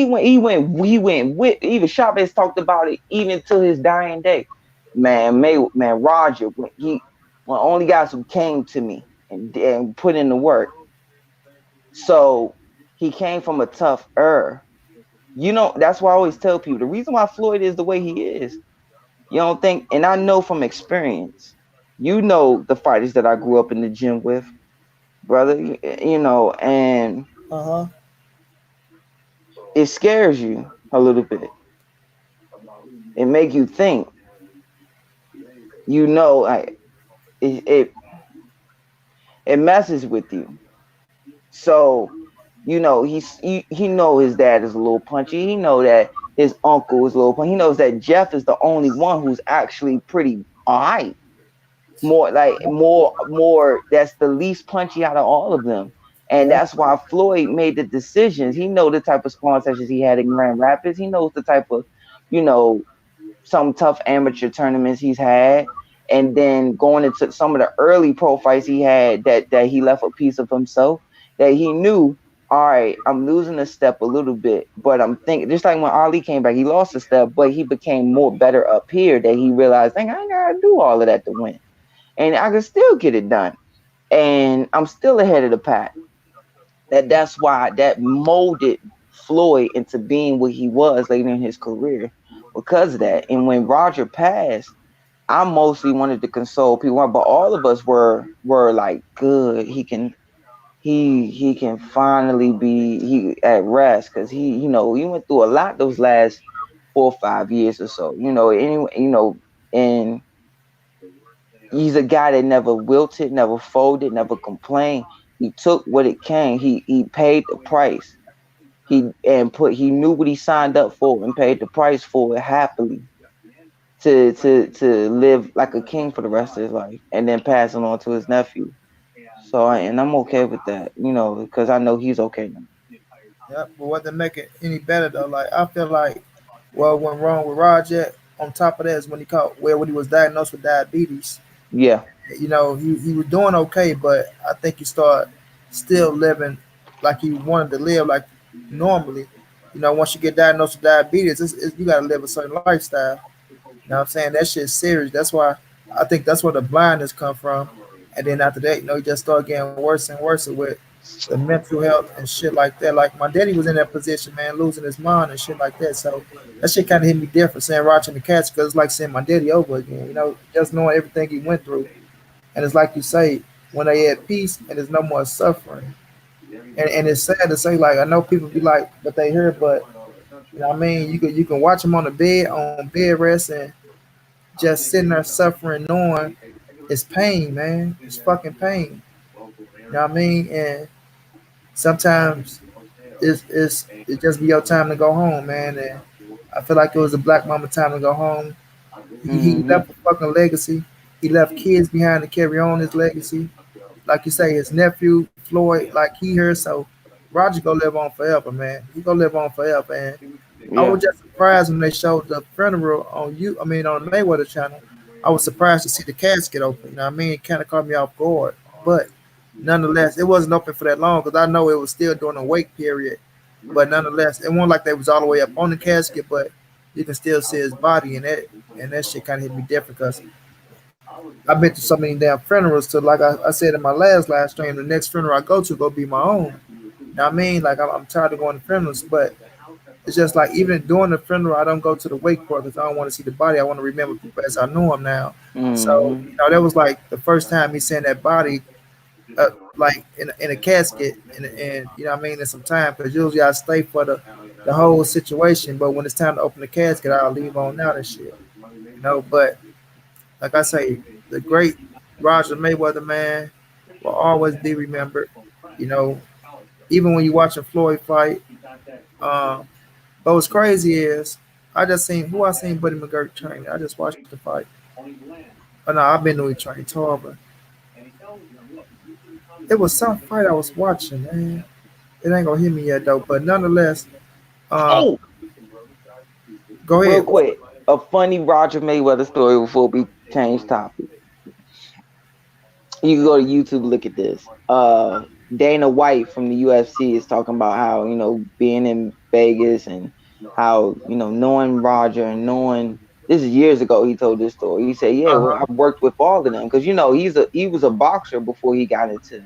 with, even Chavez talked about it even to his dying day. Man, Roger, one of the only guys who came to me and put in the work. So he came from a tough era. That's why I always tell people the reason why Floyd is the way he is. You don't think, and I know from experience, the fighters that I grew up in the gym with, brother, and it scares you a little bit. It make you think, like it messes with you. So, he know his dad is a little punchy. He know that his uncle is a little punchy. He knows that Jeff is the only one who's actually pretty all right. More, that's the least punchy out of all of them. And that's why Floyd made the decisions. He know the type of sparring sessions he had in Grand Rapids. He knows the type of, some tough amateur tournaments he's had. And then going into some of the early pro fights he had that he left a piece of himself, that he knew all right, I'm losing a step a little bit, but I'm thinking just like when Ali came back, he lost a step, but he became more better up here that he realized, dang, I ain't gotta do all of that to win. And I can still get it done. And I'm still ahead of the pack. That's why that molded Floyd into being what he was later in his career because of that. And when Roger passed, I mostly wanted to console people, but all of us were like, good, he can finally be he at rest because he went through a lot those last 4 or 5 years or so. Anyway, and he's a guy that never wilted, never folded, never complained. He took what it came. He paid the price. He knew what he signed up for and paid the price for it happily to live like a king for the rest of his life and then pass it on to his nephew. So and I'm okay with that, because I know he's okay now. Yeah, but what to make it any better though, like I feel like what went wrong with Roger on top of that is when he was diagnosed with diabetes. Yeah. He was doing okay, but I think he started still living like he wanted to live like normally. Once you get diagnosed with diabetes, you got to live a certain lifestyle. You know what I'm saying? That shit's serious. That's why I think that's where the blindness come from. And then after that, he just started getting worse and worse with the mental health and shit like that. Like my daddy was in that position, man, losing his mind and shit like that. So that shit kind of hit me different, saying Roger and the Cats, because it's like seeing my daddy over again. Just knowing everything he went through. And it's like you say, when they at peace and there's no more suffering. And it's sad to say, like I know people be like, but they hear, but what I mean, you can watch them on bed rest and just sitting there suffering, knowing it's pain, man. It's fucking pain. What I mean? And sometimes it just be your time to go home, man. And I feel like it was a black mama time to go home. He Hmm. left a fucking legacy. He left kids behind to carry on his legacy. Like you say, his nephew Floyd, like he here, so Roger gonna live on forever, man. He gonna live on forever. And I Yeah. was just surprised when they showed the funeral on on the Mayweather channel. I was surprised to see the casket open. You know what I mean? It kind of caught me off guard, but nonetheless, it wasn't open for that long because I know it was still during the wake period. But nonetheless, it wasn't like they was all the way up on the casket, but you can still see his body, and that shit kind of hit me different because I've been to so many damn funerals. To like I said in my last live stream, the next funeral I go to go be my own. You know what I mean? Like I'm tired of going to funerals, but it's just like even during the funeral, I don't go to the wake part because I don't want to see the body. I want to remember people as I know them now. So Hmm. that was like the first time he seen that body, like in a casket, and you know what I mean, in some time because usually I stay for the whole situation, but when it's time to open the casket, I'll leave on out and shit. But like I say, the great Roger Mayweather, man, will always be remembered. You know, even when you watch a Floyd fight. Um, but what's crazy is I seen Buddy McGirt train. I just watched the fight. Oh no, I've been to a train tour, but it was some fight I was watching, man. It ain't gonna hit me yet though, but nonetheless, um, Oh, go real ahead. quick, a funny Roger Mayweather story before we change topic. You can go to YouTube, look at this. Dana White from the UFC is talking about how, being in Vegas and how, knowing Roger and knowing this is years ago he told this story. He said, yeah, Uh well, huh. I've worked with all of them because he was a boxer before he got into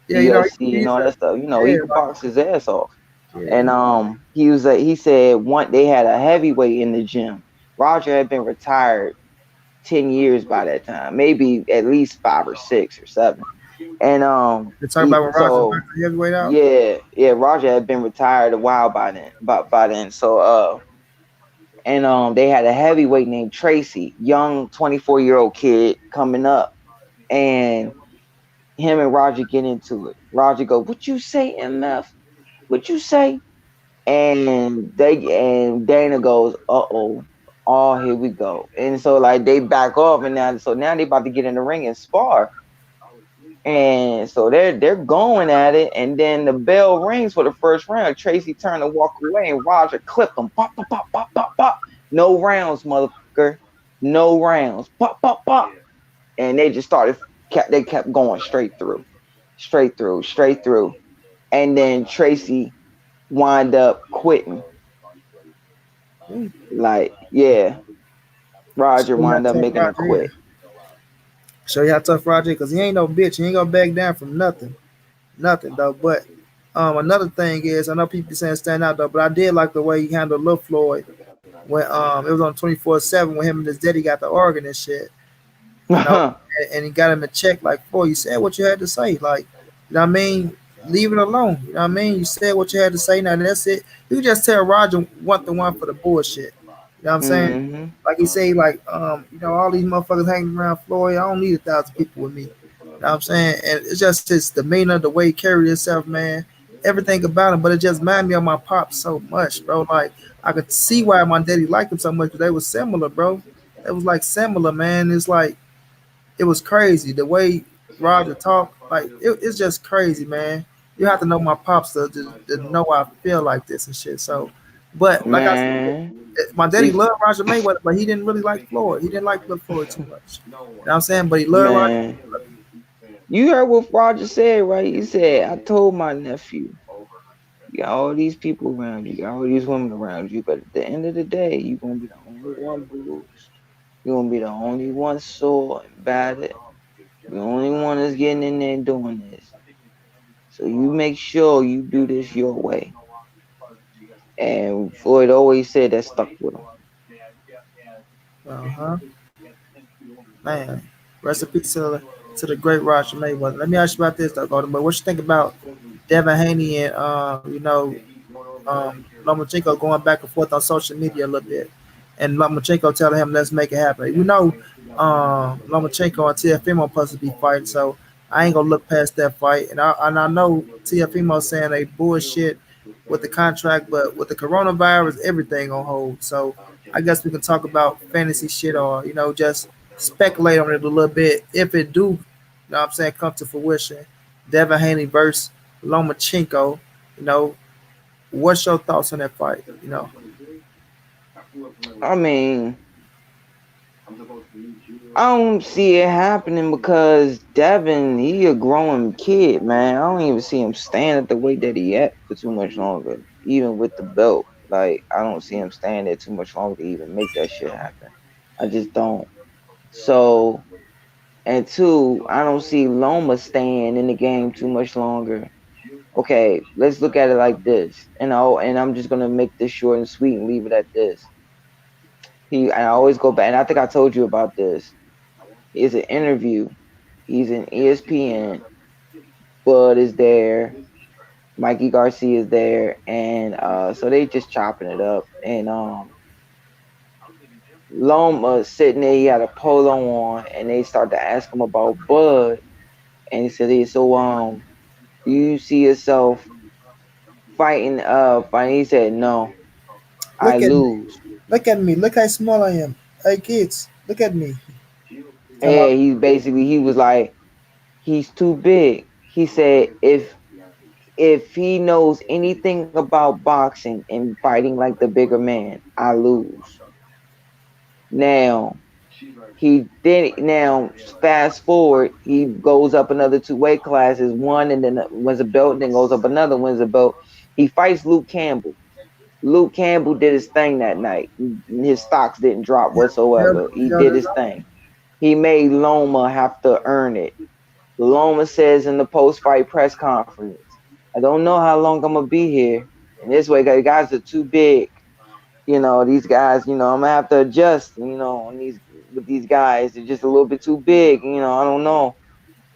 the Yeah, UFC and he's all a that stuff. He yeah, could like box his ass off. yeah. And he said they had a heavyweight in the gym. Roger had been retired 10 years by that time, maybe at least 5 or 6 or 7. And You're talking about when Roger knocked the heavyweight out. yeah, Roger had been retired a while by then. So and they had a heavyweight named Tracy, young 24-year-old kid coming up, and him and Roger get into it. Roger go, "What you say, MF? What you say?" And Dana goes, "Uh-oh. Oh, here we go." And so like they back off, and now they about to get in the ring and spar. And so they're going at it, and then the bell rings for the first round. Tracy turned to walk away, and Roger clipped him. Pop, pop, pop, pop, pop, pop. No rounds, motherfucker. No rounds. Pop, pop, pop. And they just they kept going straight through, straight through, straight through. and then Tracy wind up quitting. Like, yeah, Roger Show you how wind up tough making him Roger is. quit. Show you how tough Roger is, because he ain't no bitch. He ain't gonna back down from nothing. Nothing though. But another thing is, I know people saying stand out though, but I did like the way he handled Lil Floyd when it was on 24/7 when him and his daddy got the organ and shit, you know, and he got him a check like, boy, you said what you had to say, like, you know what I mean? Leave it alone. You know what I mean? You said what you had to say. Now that's it. You can just tell Roger one to one for the bullshit. You know what I'm saying? hmm Like he say, like, you know, all these motherfuckers hanging around Floyd. I don't need 1,000 people with me. You know what I'm saying? And it's just his demeanor, the way he carried himself, man. Everything about him, but it just reminded me of my pops so much, bro. Like I could see why my daddy liked him so much because they was similar, bro. It was like similar, man. It's like it was crazy the way Roger talked. Like it's just crazy, man. You have to know my pops to know I feel like this and shit. So, but like I said, Man, my daddy see, loved Roger Mayweather, but he didn't really like Floyd. He didn't like Lil Floyd too much. You know what I'm saying? But he loved Roger. man, you heard what Roger said, right? He said, "I told my nephew, you got all these people around you, you got all these women around you, but at the end of the day, you're gonna be the only one bruised. You're gonna be the only one sore and battered. The only one that's getting in there and doing this. So you make sure you do this your way." And Floyd always said that stuck with him. Uh-huh. Man, recipe to the great Roger Mayweather. Let me ask you about this though, Golden. But what you think about Devin Haney and Lomachenko going back and forth on social media a little bit, and Lomachenko telling him let's make it happen. You know, Lomachenko and Tiafimo supposed to be fighting, so I ain't gonna look past that fight. And I know Tiafimo saying they bullshit with the contract, but with the coronavirus, everything on hold. So I guess we can talk about fantasy shit or just speculate on it a little bit if it do. You know what I'm saying, come to fruition. Devin Haney versus Lomachenko. You know, what's your thoughts on that fight? I mean, I don't see it happening because Devin, he a growing kid, man. I don't even see him staying at the weight that he at for too much longer, even with the belt. Like, I don't see him staying there too much longer to even make that shit happen. I just don't. So, and two, I don't see Loma staying in the game too much longer. Okay, let's look at it like this. And I'm just gonna make this short and sweet and leave it at this. I always go back, and I think I told you about this. It's an interview. He's in ESPN. Bud is there. Mikey Garcia is there, and so they just chopping it up. And Loma sitting there, he had a polo on, and they start to ask him about Bud, and he said, "Hey, so do you see yourself fighting?" He said, "No, I Look at me. lose." Look at me. Look how small I am. Hey kids, look at me. Come on. And he was like, he's too big. He said if he knows anything about boxing and fighting like the bigger man, I lose. Now now fast forward, he goes up another two weight classes, one and then wins a belt, then goes up another, wins a belt. He fights Luke Campbell. Luke Campbell did his thing that night. His stocks didn't drop whatsoever. He did his thing. He made Loma have to earn it. Loma says in the post-fight press conference, "I don't know how long I'm gonna be here. And this way, the guys are too big. These guys, I'm gonna have to adjust, on these guys. They're just a little bit too big. I don't know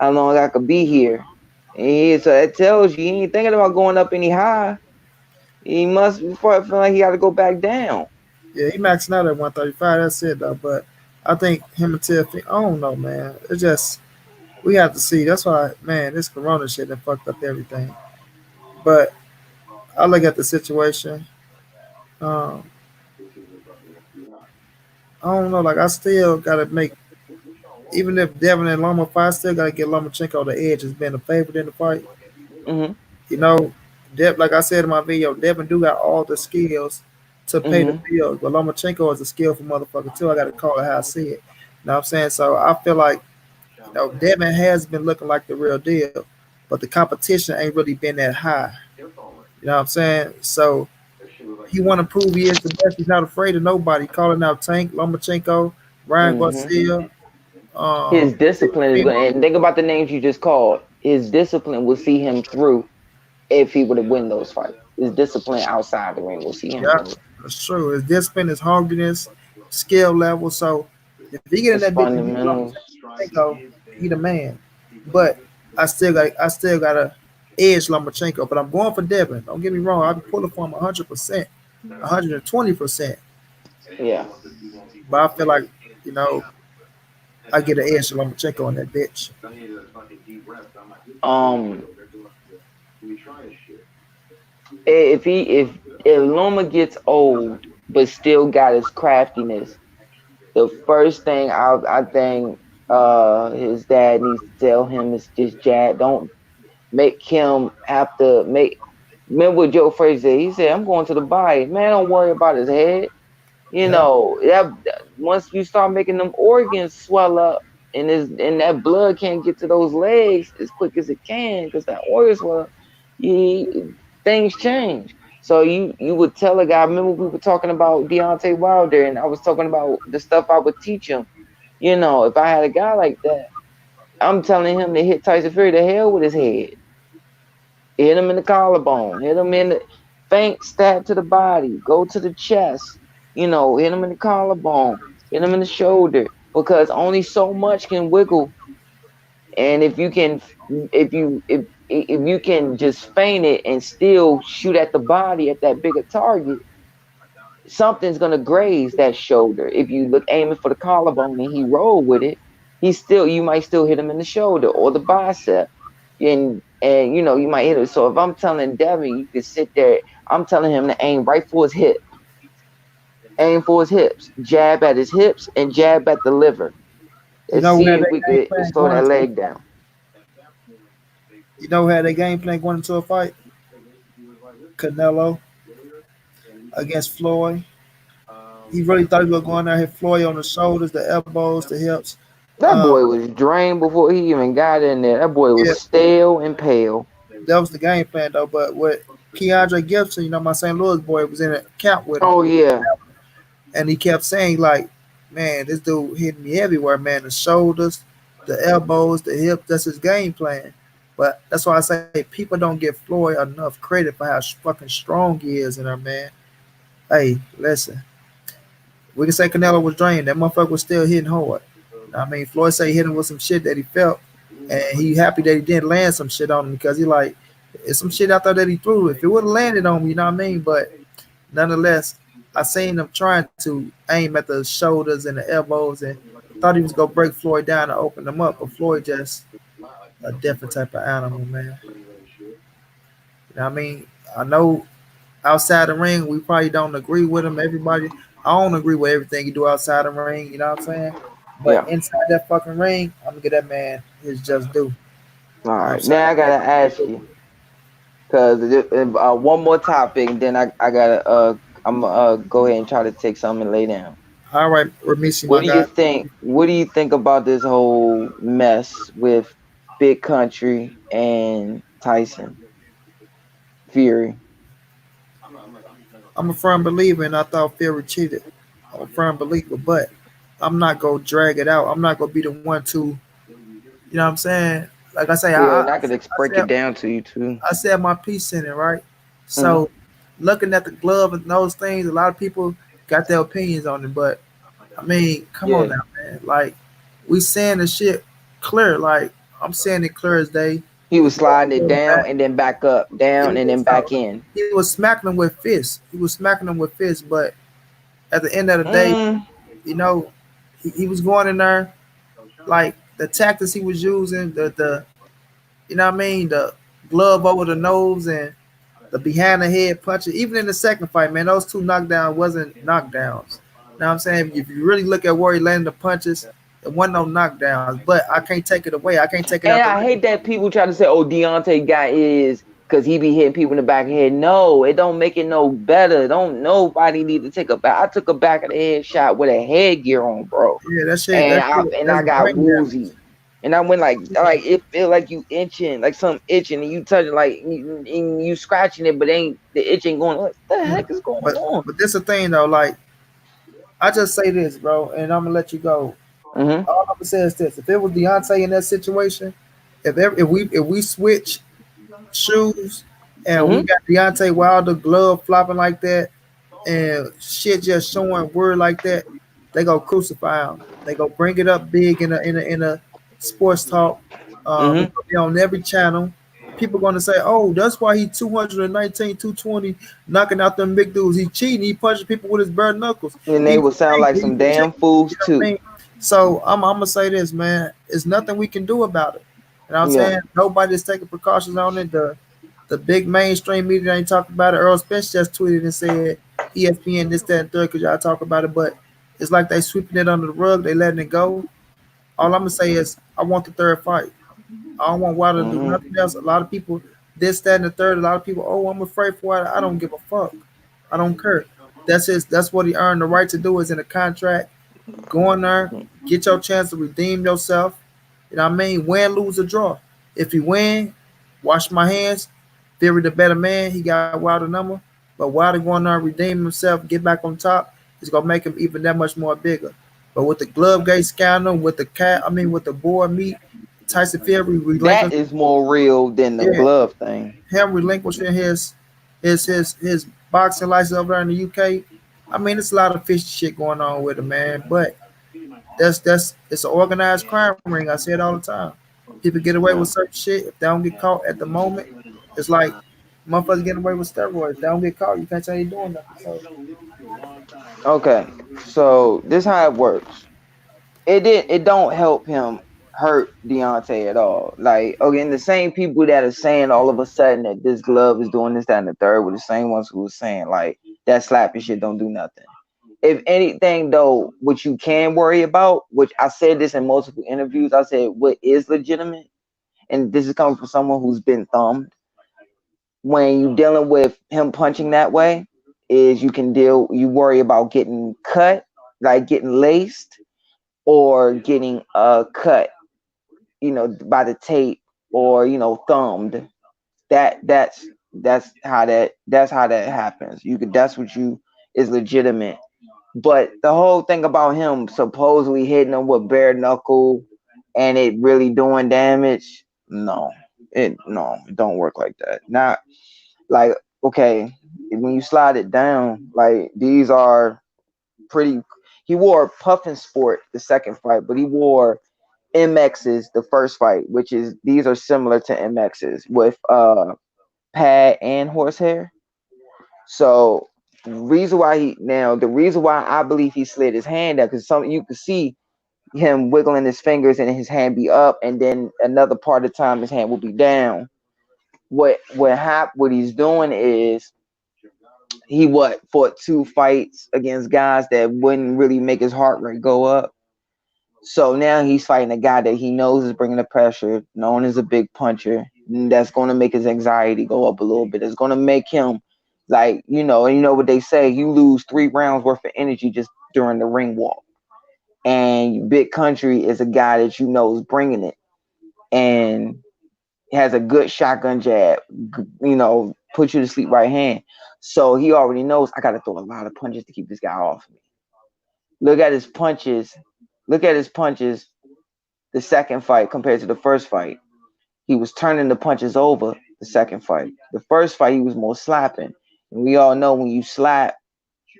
how long I could be here." So that tells you he ain't thinking about going up any higher. He must feel like he got to go back down. Yeah, he maxing out at 135. That's it though. But I think him and Tiff, I don't know, man. It's just we have to see. That's why, man, this Corona shit that fucked up everything. But I look at the situation. Um, I don't know. Like I still gotta make, even if Devin and Loma fight, I still gotta get Lomachenko the edge as being a favorite in the fight. Mhm. You know, like I said in my video, Devin do got all the skills to pay the Mhm. bills, but Lomachenko is a skillful motherfucker too. I got to call it how I see it. You know what I'm saying? So I feel like Devin has been looking like the real deal. but the competition ain't really been that high. You know what I'm saying? So he want to prove he is the best. He's not afraid of nobody. Calling out Tank, Lomachenko, Ryan Hmm. Garcia. His Um, discipline is going, and think about the names you just called. His discipline will see him through if he would have win those fights. His discipline outside the ring will see him yeah, through. that's true. His discipline, his hungriness, skill level. So if he get in His that bitch and beat fundamentals. Lomachenko, he the man. But I still got a edge Lomachenko. But I'm going for Devin. Don't get me wrong. I'll be pulling for him 100%, 120%. Yeah. But I feel like you know I get an edge to Lomachenko on that bitch. Um. If Loma gets old but still got his craftiness, the first thing I think his dad needs to tell him is just jab. Don't make him have to make. Remember what Joe Frazier said? He said, "I'm going to the body. Man, don't worry about his head. You Yeah, know once you start making them organs swell up and that blood can't get to those legs as quick as it can because that organ swell up, things change. So you would tell a guy. Remember we were talking about Deontay Wilder, and I was talking about the stuff I would teach him. If I had a guy like that, I'm telling him to hit Tyson Fury to hell with his head. Hit him in the collarbone. Hit him in the faint stab to the body. Go to the chest. Hit him in the collarbone. Hit him in the shoulder. Because only so much can wiggle. And if you can just feint it and still shoot at the body at that bigger target, something's gonna graze that shoulder. If you look aiming for the collarbone and he roll with it, you might still hit him in the shoulder or the bicep. And you might hit it. So if I'm telling Devin, you can sit there, I'm telling him to aim right for his hip. Aim for his hips. Jab at his hips and jab at the liver. you And know see where if that we game could plan slow going that into. leg down. You know how that game plan going into a fight. Canelo against Floyd. He really thought he was going there, hit Floyd on the shoulders, the elbows, the hips. That Um, boy was drained before he even got in there. That boy was yeah, stale and pale. that was the game plan though. But with Keandre Gibson, my St. Louis boy was in a camp with him, Oh yeah. and he kept saying like, "Man, this dude hitting me everywhere, man. The shoulders, the elbows, the hips. That's his game plan." But that's why I say people don't give Floyd enough credit for how fucking strong he is in there, man. Hey, listen, we can say Canelo was drained. That motherfucker was still hitting hard. I mean, Floyd say he hit him with some shit that he felt, and he happy that he didn't land some shit on him because he like it's some shit out there that he threw. If it would have landed on me, you know what I mean? But nonetheless, I seen him trying to aim at the shoulders and the elbows, and thought he was gonna break Floyd down and open him up. But Floyd just a different type of animal, man. You know what I mean? I know outside the ring, we probably don't agree with him. Everybody, I don't agree with everything he do outside the ring. You know what I'm saying? But Yeah. inside that fucking ring, I'm gonna get that man his just due. You All know what I'm right. saying? Now I gotta ask you, cause one more topic, and then I gotta I'm go ahead and try to take something and lay down. All right, Ramisi, What my do you guy. think? What do you think about this whole mess with Big Country and Tyson Fury? I'm a firm believer, and I thought Fury cheated. I'm a firm believer, but I'm not gonna drag it out. I'm not gonna be the one to, what I'm saying? Like I say, Yeah, I, and I could I break said it down to you too. I said my piece in it, right? Mm-hmm. So looking at the glove and those things, a lot of people got their opinions on it, but I mean, come on Yeah, now, man. Like we saying the shit clear. Like I'm saying it clear as day. he was sliding it down Back. and then back up, down and then back in. He was smacking them with fists. He was smacking them with fists, but at the end of the day, Mm, you know, he was going in there like the tactics he was using, the you know what I mean, the glove over the nose and the behind the head punches. Even in the second fight, man, those two knockdowns wasn't knockdowns. You know what I'm saying? If you really look at where he landed the punches, it wasn't no knockdowns. But I can't take it away. I can't take it out and the I ring. hate that people try to say, "Oh, Deontay got is because he be hitting people in the back of the head." No, it don't make it no better. Don't nobody need to take a back. I took a back of the head shot with a headgear on, bro, Yeah, that shit, and I that's got brain damage. woozy, And I went like it feel like you itching, like something itching, and you touch it, like and you scratching it, but ain't the itch ain't going. What the Mm. heck is going But on? but this the thing though, like I just say this, bro, and I'm gonna let you go. Mm-hmm. All I'm gonna say is this: if it was Deontay in that situation, if we switch shoes and we Mm-hmm. got Deontay Wilder glove flopping like that and shit just showing word like that, they go crucify him. They go bring it up big in a sports talk. It's Mm-hmm. gonna be on every channel. People gonna say, "Oh, that's why he 219, 220, knocking out them big dudes. He cheating. He punching people with his bare knuckles. And He they was will sound cheating. like He some was cheating." damn fools You know what I too. mean? So I'm gonna say this, man. It's nothing we can do about it. You know what I'm Yeah. saying? Nobody's taking precautions on it. The big mainstream media ain't talking about it. Earl Spence just tweeted and said ESPN this, that, and third because y'all talk about it, but it's like they sweeping it under the rug. They letting it go. All I'm gonna say is I want the third fight. I don't want Wilder to do Mm-hmm. nothing else. A lot of people this, that, and the third. A lot of people, oh, I'm afraid for Wilder. I don't give a fuck. I don't care. That's his. That's what he earned the right to do. Is in a contract. Go in there, get your chance to redeem yourself. You know what I mean? Win, lose, or draw. If you win, wash my hands. Fury the better man. He got Wilder number. But Wilder going there, redeem himself, get back on top, is gonna make him even that much more bigger. But with the glove gate scandal, with the cat, I mean with the boar meat, Tyson Fury That relinquished, is more real than the yeah, glove thing. him relinquishing his boxing license over there in the UK. I mean, it's a lot of fishy shit going on with him, man. But that's it's an organized crime ring. I say it all the time. People get away with Yeah. certain shit if they don't get caught at the moment. It's like motherfuckers getting away with steroids. If they don't get caught, you can't say they doing nothing. So Okay. So this how it works. It don't help him hurt Deontay at all. Like, again, the same people that are saying all of a sudden that this glove is doing this, that, and the third were the same ones who were saying like that slapping shit don't do nothing. If anything, though, what you can worry about, which I said this in multiple interviews, I said what is legitimate, and this is coming from someone who's been thumbed. When you're dealing with him punching that way, is you worry about getting cut, like getting laced, or getting cut, by the tape, or thumbed. That's how that happens. That's what you is legitimate. But the whole thing about him supposedly hitting him with bare knuckle and it really doing damage, no, it don't work like that. Not like, okay, when you slide it down, like these are pretty. He wore Puffin Sport the second fight, but he wore MX's the first fight, which is these are similar to MX's with pad and horsehair. So the reason why I believe he slid his hand up, because some you could see him wiggling his fingers and his hand be up, and then another part of the time his hand will be down. What he's doing is he fought two fights against guys that wouldn't really make his heart rate go up. So now he's fighting a guy that he knows is bringing the pressure, known as a big puncher. And that's going to make his anxiety go up a little bit. It's going to make him like, and you know what they say, you lose 3 rounds worth of energy just during the ring walk. And Big Country is a guy that is bringing it and has a good shotgun jab, put you to sleep right hand. So he already knows I got to throw a lot of punches to keep this guy off me. Look at his punches. Look at his punches the second fight compared to the first fight. He was turning the punches over the second fight. The first fight, he was more slapping. And we all know when you slap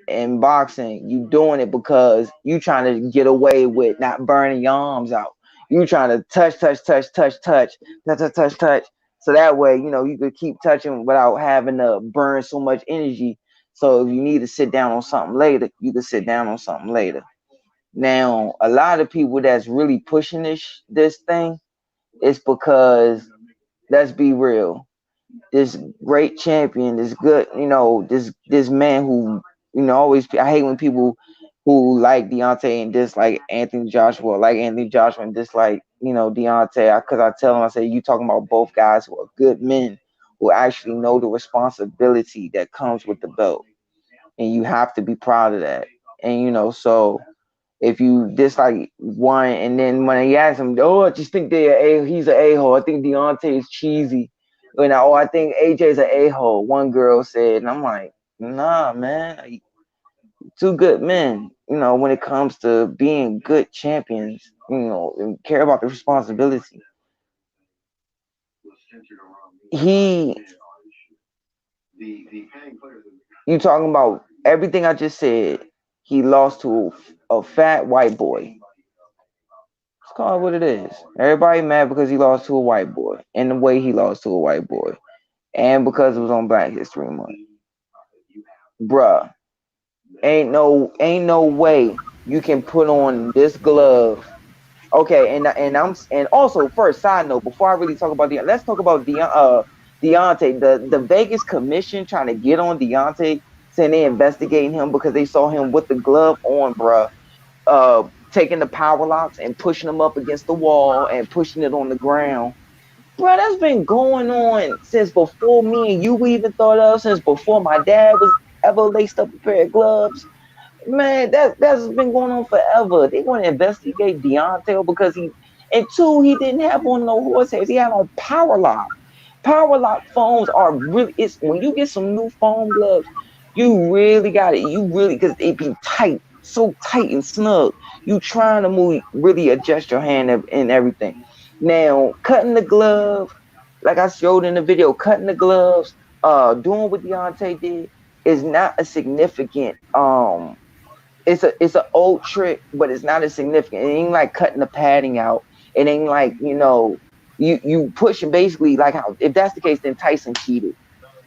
in boxing, you doing it because you trying to get away with not burning your arms out. You trying to touch, touch, touch, touch, touch, touch, touch, touch, touch. So that way, you could keep touching without having to burn so much energy. So if you need to sit down on something later, you can sit down on something later. Now, a lot of people that's really pushing this thing, it's because, let's be real, this great champion, this good, this man who, always, I hate when people who like Deontay and dislike Anthony Joshua, like Anthony Joshua and dislike, Deontay, because I tell them, I say, you talking about both guys who are good men who actually know the responsibility that comes with the belt. And you have to be proud of that. And, so if you dislike one, and then when he asked him, oh, I just think he's an a-hole. I think Deontay is cheesy. I think AJ's an a-hole. One girl said, and I'm like, nah, man, like, two good men. When it comes to being good champions, and care about the responsibility. You talking about everything I just said. He lost to a fat white boy. Let's call it what it is. Everybody mad because he lost to a white boy, and the way he lost to a white boy, and because it was on Black History Month. Bruh, ain't no way you can put on this glove. Okay, and also, first side note, before I really talk about let's talk about Deontay. The Vegas commission trying to get on Deontay, saying they investigating him because they saw him with the glove on, bruh. Taking the power locks and pushing them up against the wall and pushing it on the ground. Bro, that's been going on since before me and you even thought of, since before my dad was ever laced up a pair of gloves. Man, that's been going on forever. They want to investigate Deontay because he didn't have on no horse heads. He had on power lock. Power lock foams are really, when you get some new foam gloves, you really got it. You really, because it be tight, so tight and snug. You trying to move, really adjust your hand and everything. Now, cutting the glove, like I showed in the video, cutting the gloves, doing what Deontay did is not a significant, it's an old trick, but it's not as significant. It ain't like cutting the padding out. It ain't like, you pushing basically like how, if that's the case, then Tyson cheated.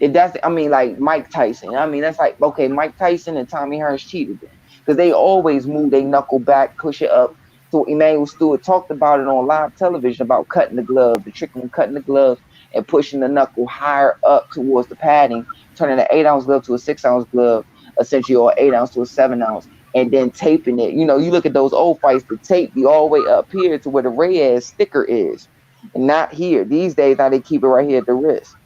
Like Mike Tyson. That's like, okay, Mike Tyson and Tommy Hearns cheated then, because they always move their knuckle back, push it up. So Emmanuel Stewart talked about it on live television about cutting the glove, the trick of cutting the glove and pushing the knuckle higher up towards the padding, turning an 8-ounce glove to a 6-ounce glove, essentially, or 8-ounce to a 7-ounce, and then taping it. You look at those old fights, the tape be all the way up here to where the Reyes sticker is, and not here. These days, now they keep it right here at the wrist.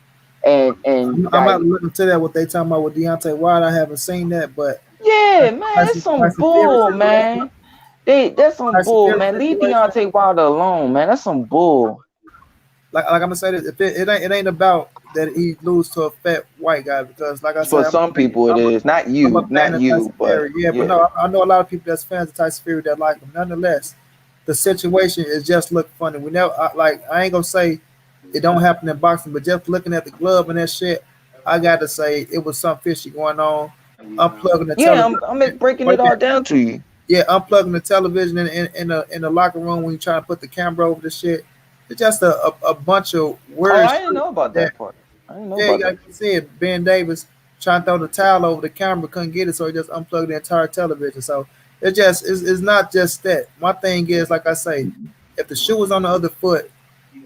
And I'm about to look into that. What they talking about with Deontay Wilder, I haven't seen that, but yeah, man, that's some bull, man. That's some bull, man. Leave Deontay Wilder alone, man. That's some bull. Like I'm gonna say this, if it ain't about that he lose to a fat white guy, because like I said, for some people it is, not you, but yeah. But no, I know a lot of people that's fans of Tyson Fury that like him. Nonetheless, the situation is just look funny. We never I ain't gonna say it don't happen in boxing, but just looking at the glove and that shit, I got to say it was some fishy going on. Unplugging the television. I'm breaking it all down to you. Yeah, unplugging the television in the locker room when you try to put the camera over the shit. It's just a bunch of words. Oh, I didn't know about that part. I didn't know about that. Like you said, Ben Davis trying to throw the towel over the camera, couldn't get it, so he just unplugged the entire television. So it's not just that. My thing is, like I say, if the shoe was on the other foot,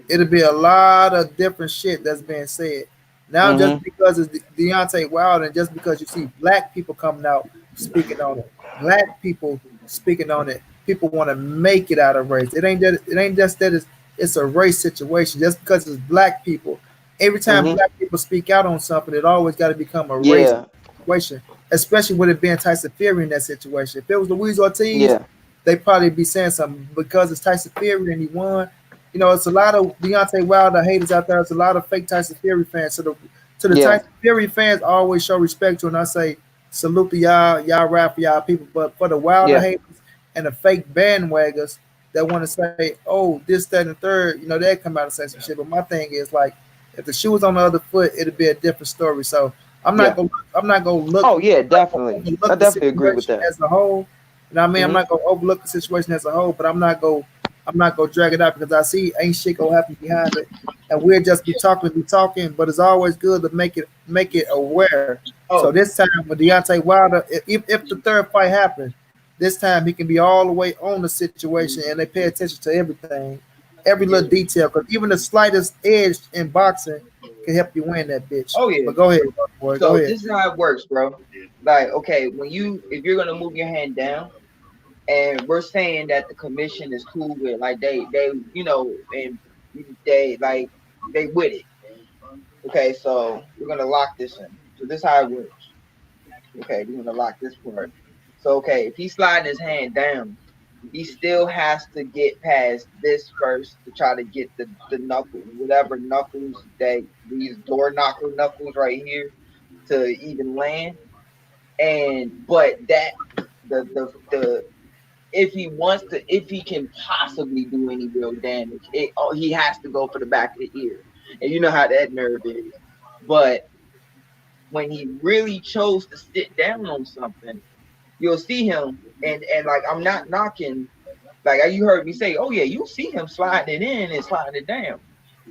it'd be a lot of different shit that's being said. Now, just because it's Deontay Wilder, and just because you see black people coming out speaking on it, black people speaking on it, people want to make it out of race. It ain't just that it's a race situation. Just because it's black people, every time black people speak out on something, it always got to become a race situation. Especially with it being Tyson Fury in that situation. If it was Luis Ortiz, they'd probably be saying something, because it's Tyson Fury and he won. It's a lot of Deontay Wilder haters out there. It's a lot of fake Tyson Fury fans. So the Tyson Fury fans always show respect to, and I say salute to y'all rap for y'all people. But for the Wilder haters and the fake bandwagons that want to say, oh, this, that, and the third, they come out and say some shit. But my thing is, like, if the shoe was on the other foot, it'd be a different story. So I'm not gonna look. Oh yeah, definitely. I definitely agree with that. As a whole, I'm not gonna overlook the situation as a whole, but I'm not gonna drag it out, because I see ain't shit gonna happen behind it, and we'll just be talking. But it's always good to make it aware. So this time with Deontay Wilder, if the third fight happens, this time he can be all the way on the situation, and they pay attention to everything, every little detail, because even the slightest edge in boxing can help you win that bitch. Oh yeah. But go ahead, boy. So this is how it works, bro. Like, okay, if you're gonna move your hand down, and we're saying that the commission is cool with, like, they and they with it. Okay, so we're gonna lock this in. So this is how it works. Okay, we're gonna lock this part. So okay, if he's sliding his hand down, he still has to get past this first to try to get the knuckle, whatever knuckles that these door knocker knuckles right here to even land. And but that the if he wants to, if he can possibly do any real damage, he has to go for the back of the ear, and you know how that nerve is. But when he really chose to sit down on something, you'll see him, and like I'm not knocking, like you heard me say, oh yeah, you see him sliding it in and sliding it down.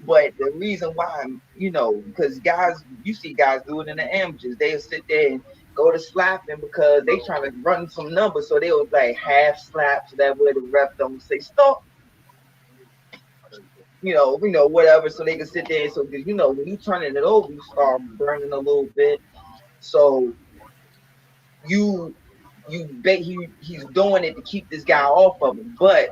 But the reason why, because guys, you see guys do it in the amateurs. They'll sit there and go to slapping because they trying to run some numbers, so they'll like half slap so that way the ref don't say stop. Whatever, so they can sit there. So because when you turning it over, you start burning a little bit. So he's doing it to keep this guy off of him. But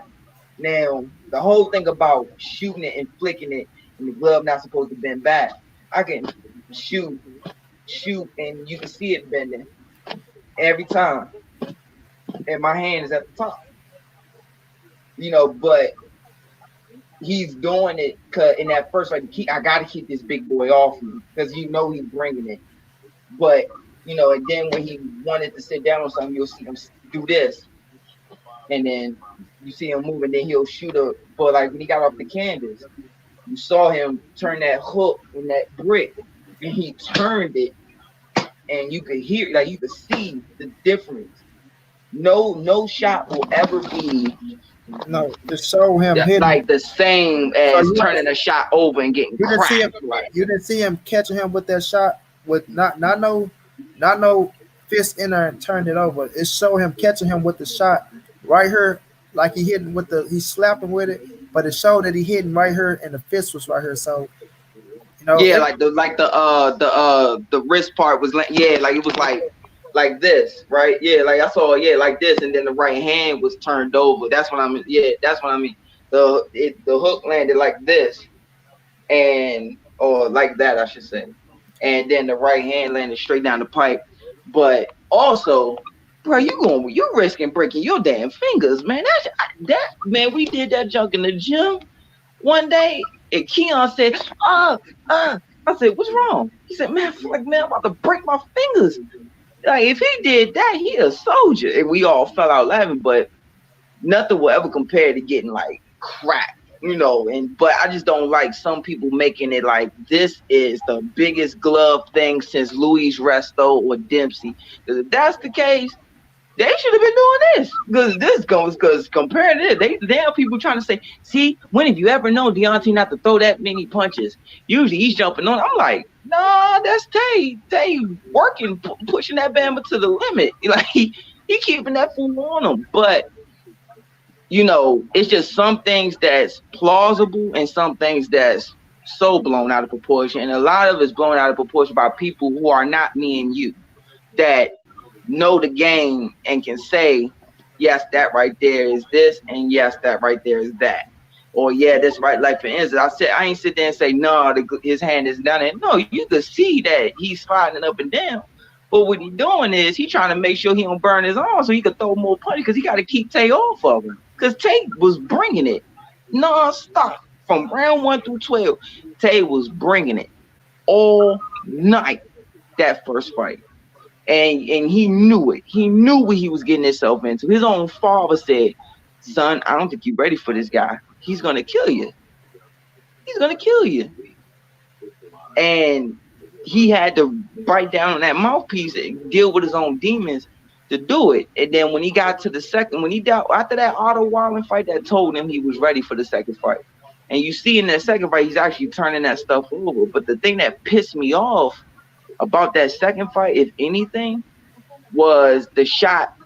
now the whole thing about shooting it and flicking it, and the glove not supposed to bend back. I can shoot, and you can see it bending every time, and my hand is at the top. But he's doing it because in that first fight, I got to keep this big boy off me because he's bringing it. But and then when he wanted to sit down on something, you'll see him do this, and then you see him moving. Then he'll shoot but like when he got off the canvas, you saw him turn that hook in that brick, and he turned it, and you could hear, like you could see the difference. No shot will ever be to show him hitting like the same as turning a shot over and getting cracked. You didn't see him catching him with that shot with not no fist in there and turned it over. It showed him catching him with the shot right here, like he slapped him with it, but it showed that he hit him right here and the fist was right here. So like the wrist part was like it was like this, right? Yeah, like I saw like this, and then the right hand was turned over. That's what I mean. Yeah, that's what I mean. The hook landed like this, or like that, I should say. And then the right hand landed straight down the pipe. But also, bro, you risking breaking your damn fingers, man. Man, we did that junk in the gym one day, and Keon said, I said, what's wrong? He said, man, I feel like, man, I'm about to break my fingers. Like, if he did that, he a soldier. And we all fell out laughing, but nothing will ever compare to getting like cracked. But I just don't like some people making it like this is the biggest glove thing since Luis Resto or Dempsey. Because if that's the case, they should have been doing this. Because compared to this, they have people trying to say, see, when have you ever known Deontay not to throw that many punches? Usually he's jumping on. I'm like, nah, that's Tay. Tay working, pushing that Bama to the limit. Like he keeping that fool on him. But it's just some things that's plausible and some things that's so blown out of proportion. And a lot of it's blown out of proportion by people who are not me and you, that know the game and can say, yes, that right there is this, and yes, that right there is that. Or yeah, that's right. Like for instance, I ain't sit there and say, no, his hand is down there. No, you could see that he's sliding up and down. But what he's doing is he trying to make sure he don't burn his arm so he can throw more punches because he got to keep Tay off of him. Because Tay was bringing it non-stop from round 1 through 12. Tay was bringing it all night that first fight. And he knew it. He knew what he was getting himself into. His own father said, son, I don't think you're ready for this guy. He's going to kill you. He's going to kill you. And he had to bite down on that mouthpiece and deal with his own demons to do it. And then when he got to the second, after that Otto Wallin fight, that told him he was ready for the second fight. And you see in that second fight, he's actually turning that stuff over. But the thing that pissed me off about that second fight, if anything, was the shot.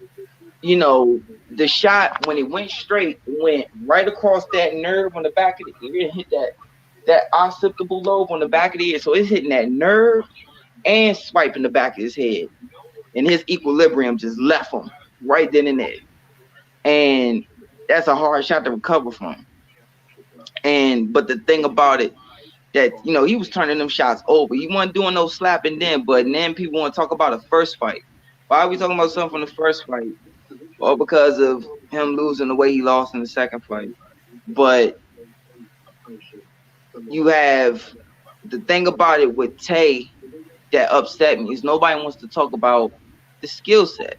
The shot when it went straight, went right across that nerve on the back of the ear and hit that occipital lobe on the back of the ear. So it's hitting that nerve and swiping the back of his head. And his equilibrium just left him right then and there. And that's a hard shot to recover from. But the thing about it, that, he was turning them shots over. He wasn't doing no slapping then, but then people want to talk about a first fight. Why are we talking about something from the first fight? or because of him losing the way he lost in the second fight. But you have the thing about it with Tay that upset me is nobody wants to talk about the skill set.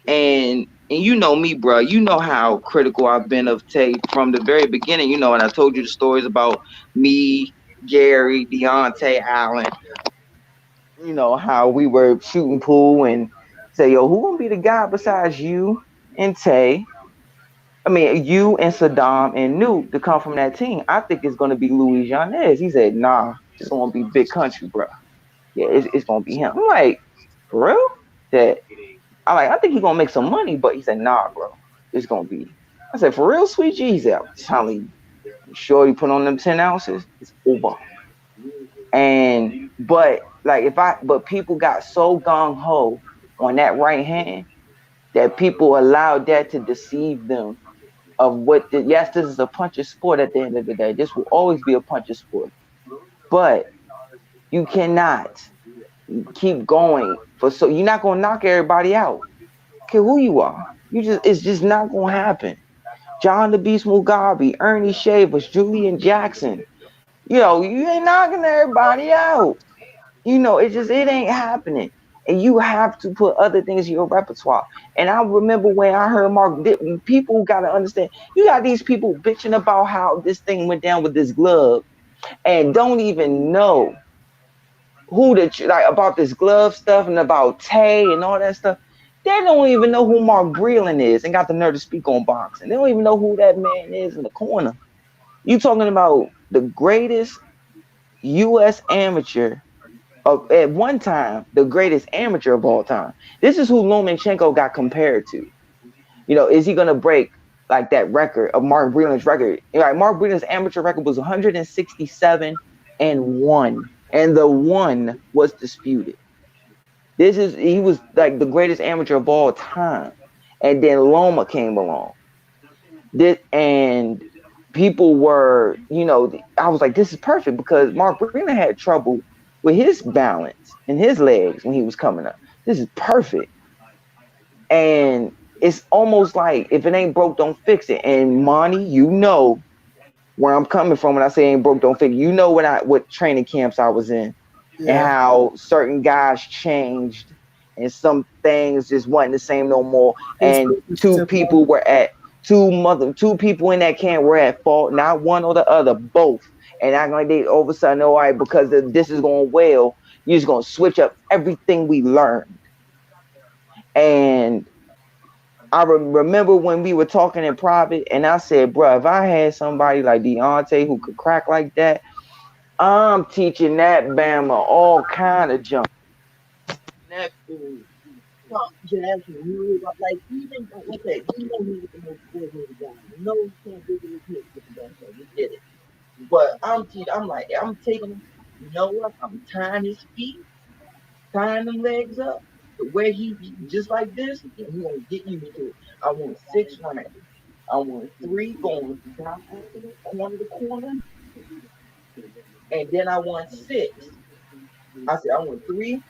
And you know me, bro. You know how critical I've been of Tay from the very beginning. You know, and I told you the stories about me, Gary, Deontay Allen. You know how we were shooting pool and say, "Yo, who gonna be the guy besides you and Tay? I mean, you and Saddam and Nuke to come from that team. I think it's gonna be Luis Yanez." He said, "Nah, it's gonna be Big Country, bro. Yeah, it's gonna be him." I'm like, "For real?" That I think he's gonna make some money, but he said, "Nah, bro, it's gonna be." I said, "For real, sweet G's out." Telling you, sure you put on them 10 ounces, it's over. And but people got so gung ho on that right hand that people allowed that to deceive them of yes, this is a puncher's sport at the end of the day. This will always be a puncher's sport. But you cannot keep going so you're not gonna knock everybody out. Care who you are. It's just not gonna happen. John the Beast Mugabe, Ernie Shavers, Julian Jackson. You ain't knocking everybody out. It ain't happening. And you have to put other things in your repertoire. And I remember when I heard Mark, people got to understand, you got these people bitching about how this thing went down with this glove and don't even know about this glove stuff and about Tay and all that stuff. They don't even know who Mark Breland is and got the nerve to speak on boxing. They don't even know who that man is in the corner. You talking about the greatest U.S. amateur at one time, the greatest amateur of all time. This is who Lomachenko got compared to. Is he going to break like that record of Mark Breland's record? Mark Breland's amateur record was 167-1, and the one was disputed. He was like the greatest amateur of all time, and then Loma came along. And people were, I was like, this is perfect because Mark Breland had trouble with his balance and his legs when he was coming up. This is perfect. And it's almost like if it ain't broke, don't fix it. And Monty, you know where I'm coming from when I say ain't broke, don't fix it. You know what training camps I was in and how certain guys changed and some things just wasn't the same no more. And two people in that camp were at fault, not one or the other, both. And I'm like, they all of a sudden, all right, because this is going well, you're just going to switch up everything we learned. And I remember when we were talking in private, and I said, bro, if I had somebody like Deontay who could crack like that, I'm teaching that Bama all kind of junk. That fool. Like, even with that, he was the most coordinated guy. No, he can't do his hits with the best. We did it. But I'm taking him. You know what? I'm tying his feet, tying them legs up. The way he just like this, and he gonna get used to it. I want 6 rounds. I want 3 going down after the corner, and then I want 6. I said I want 3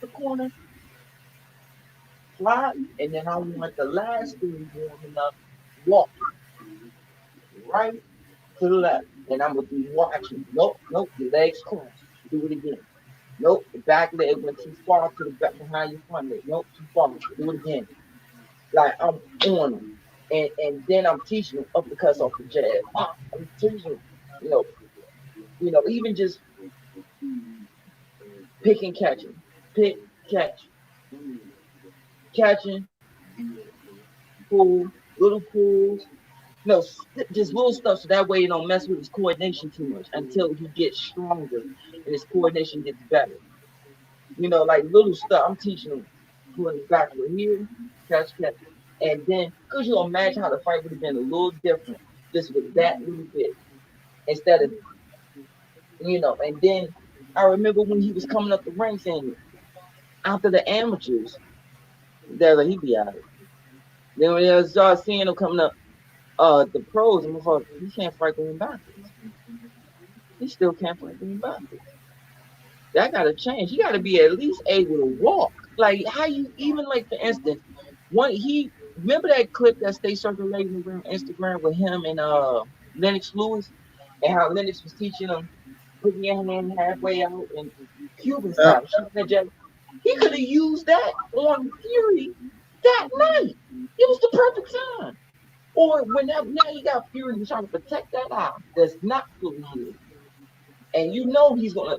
the corner, fly, and then I want the last 3 warming up, walk right to the left, and I'm gonna be watching. Nope, the legs crossed. Do it again. Nope, the back leg went too far to the back behind your front leg. Nope, too far. Do it again. Like I'm on them, and then I'm teaching them uppercuts off the jab. I'm teaching them, even just pick and catching, catching, pull, little pulls. No, just little stuff so that way you don't mess with his coordination too much until he gets stronger and his coordination gets better. Like little stuff. I'm teaching him pulling backward here, catch. And then, could you imagine how the fight would have been a little different just with that little bit instead of, and then I remember when he was coming up the ring saying, after the amateurs, they're like, he'd be out of it. Then when I started seeing him coming up, the pros, and thought, he can't fight going backwards. He still can't fight going backwards. That got to change. He got to be at least able to walk. Like, how you, even like, for instance, remember that clip that stayed circulating around Instagram with him and Lennox Lewis, and how Lennox was teaching him putting your hand halfway out and Cuban Yeah. style, shooting that jab. He could have used that on Fury that night. It was the perfect time. Or whenever now you got Fury who's trying to protect that eye that's not fully healed. And you know he's gonna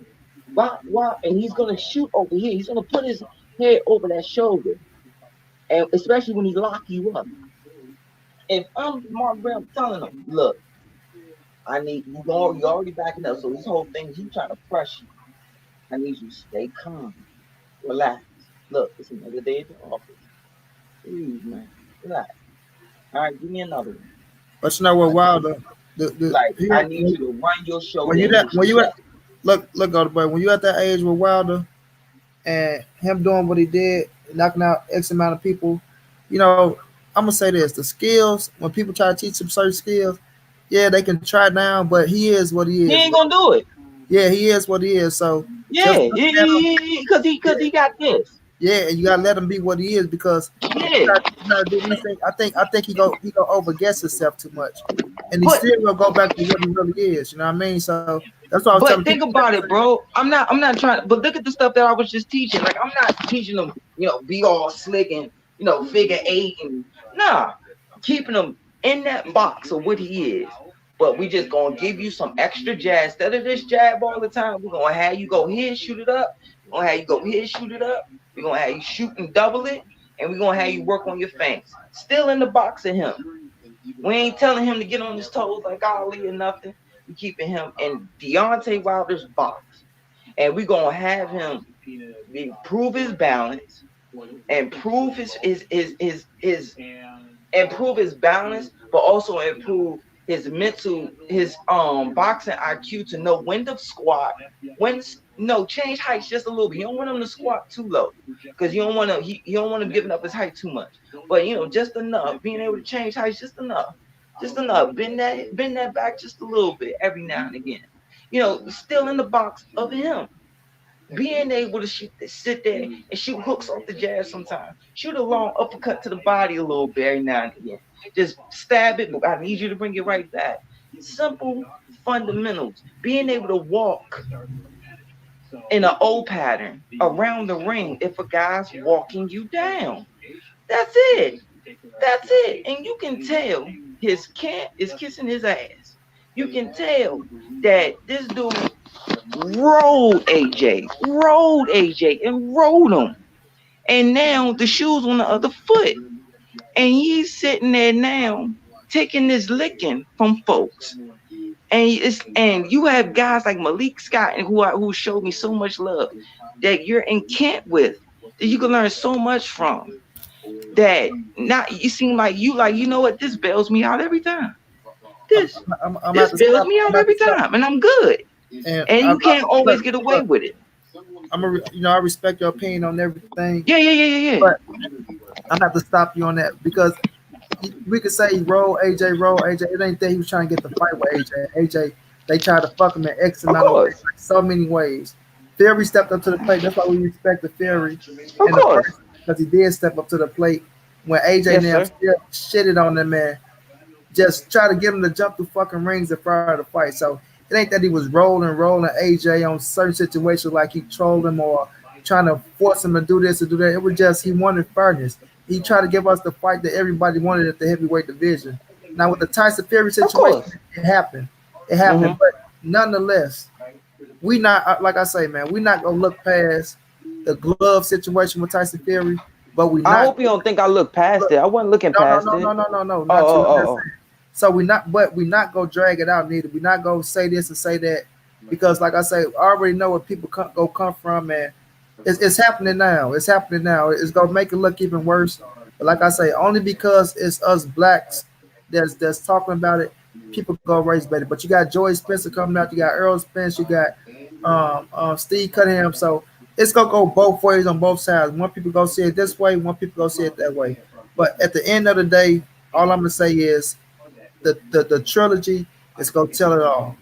and he's gonna shoot over here. He's gonna put his head over that shoulder. And especially when he lock you up. If I'm Mark Brown telling him, look, I need you already backing up. So this whole thing, he trying to press you. I need you to stay calm. Relax. Look, it's another day at the office. Please, man. Relax. All right, give me another one. But you know what, Wilder? I need you to run your show. When you look, other boy, when you at that age with Wilder and him doing what he did, knocking out X amount of people, you know, I'm gonna say this: the skills. When people try to teach him certain skills, yeah, they can try now, but he is what he is. He ain't gonna do it. Yeah, he is what he is. So yeah, because he got this. Yeah, and you gotta let him be what he is because yeah. I think he go overguess himself too much, and he still will go back to what he really is. You know what I mean? So that's what I was telling think about it, bro. I'm not trying. But look at the stuff that I was just teaching. Like I'm not teaching them, be all slick and figure eight and keeping him in that box of what he is. But we just gonna give you some extra jab instead of this jab all the time. We're gonna have you go here, shoot it up. We're gonna have you go here, shoot it up. We're gonna have you shoot and double it, and we're gonna have you work on your feints. Still in the box of him. We ain't telling him to get on his toes like Ali or nothing. We keeping him in Deontay Wilder's box, and we're gonna have him improve his balance, improve improve his balance, but also improve his mental, his boxing IQ to know when to squat, change heights just a little bit. You don't want him to squat too low because you don't want him giving up his height too much. But just enough, being able to change heights just enough, bend that back just a little bit every now and again. Still in the box of him. Being able to sit there and shoot hooks off the jab sometimes. Shoot a long uppercut to the body a little bit every now and again. Just stab it, but I need you to bring it right back. Simple fundamentals. Being able to walk in an O pattern around the ring if a guy's walking you down. That's it. And you can tell his cat is kissing his ass. You can tell that this dude rolled AJ, and rolled him. And now the shoe's on the other foot. And he's sitting there now taking this licking from folks. And you have guys like Malik Scott who showed me so much love that you're in camp with, that you can learn so much from. That not you seem like you know what, this bails me out every time. This bails me out every time, and I'm good. And you can't always get away with it. I respect your opinion on everything. Yeah. But I'm have to stop you on that because we could say roll AJ. It ain't that he was trying to get the fight with AJ. AJ, they tried to fuck him in X amount of ways, like so many ways. Fury stepped up to the plate. That's why we respect the Fury. Of course. Because he did step up to the plate when AJ still shitted on them, man. Just try to get him to jump through fucking rings prior to the fight. So it ain't that he was rolling AJ on certain situations like he trolled him or trying to force him to do this or do that. It was just he wanted fairness. He tried to give us the fight that everybody wanted at the heavyweight division. Now with the Tyson Fury situation, it happened. Mm-hmm. But nonetheless, we not like I say, man. We not gonna look past the glove situation with Tyson Fury. But I hope you don't think I look past it. I wasn't looking past it. No. So we not gonna drag it out neither. We not gonna say this and say that because, like I say, I already know where people come from, and it's happening now. It's gonna make it look even worse. But like I say, only because it's us blacks that's talking about it, people go race better. But you got Joey Spencer coming out, you got Earl Spence, you got Steve Cunningham. So it's gonna go both ways on both sides. One people go see it this way, one people go see it that way. But at the end of the day, all I'm gonna say is the trilogy is gonna tell it all.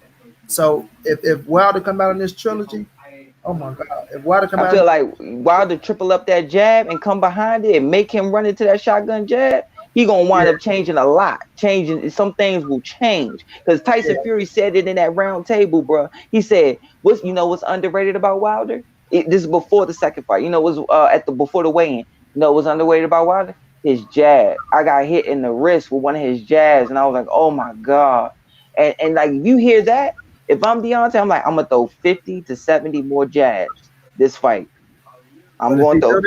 So if Wilder come out in this trilogy, oh my God! If Wilder come out, I feel like Wilder triple up that jab and come behind it and make him run into that shotgun jab. he gonna wind up changing a lot. Changing some things will change because Tyson Fury said it in that round table, bro. He said, "What's what's underrated about Wilder? This is before the second fight. Was before the weigh-in. What's underrated about Wilder? His jab. I got hit in the wrist with one of his jabs, and I was like, oh my god. And like you hear that, if I'm Deontay, I'm like, I'm gonna throw 50 to 70 more jabs this fight. I'm going to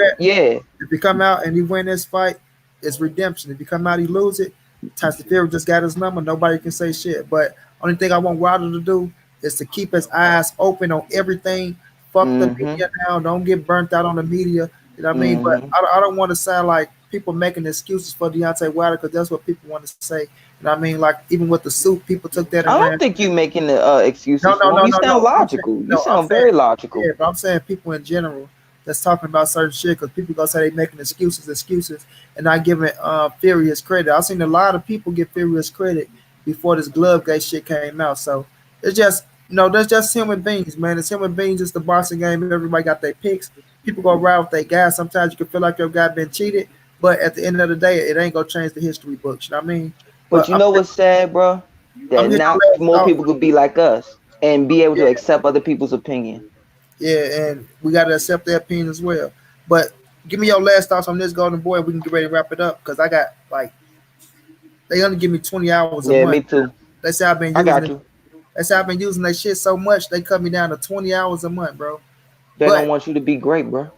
if you come out and you win this fight, it's redemption. If you come out, you lose it. Tyson Fury just got his number. Nobody can say shit. But only thing I want Wilder to do is to keep his eyes open on everything. Fuck the media now. Don't get burnt out on the media. You know what I mean? But I don't want to sound like people making excuses for Deontay Wilder because that's what people want to say. You know what I mean? Like even with the suit, people took that. I don't think you making the excuses. No. You sound logical. You sound very logical. Yeah, but I'm saying people in general that's talking about certain shit because people gonna say they making excuses, and not giving Fury his credit. I've seen a lot of people give Fury his credit before this glove gate shit came out. So it's just that's just human beings, man. It's human beings. It's the boxing game. Everybody got their picks. People go ride with their guys. Sometimes you can feel like your guy been cheated, but at the end of the day, it ain't gonna change the history books. You know what I mean? But you know what's sad, bro? That now more people could be like us and be able to accept other people's opinion. Yeah, and we got to accept their opinion as well. But give me your last thoughts on this, Golden Boy, and we can get ready to wrap it up because I got they only give me 20 hours a month. Yeah, me too. They say I've been using that shit so much they cut me down to 20 hours a month, bro. They don't want you to be great, bro.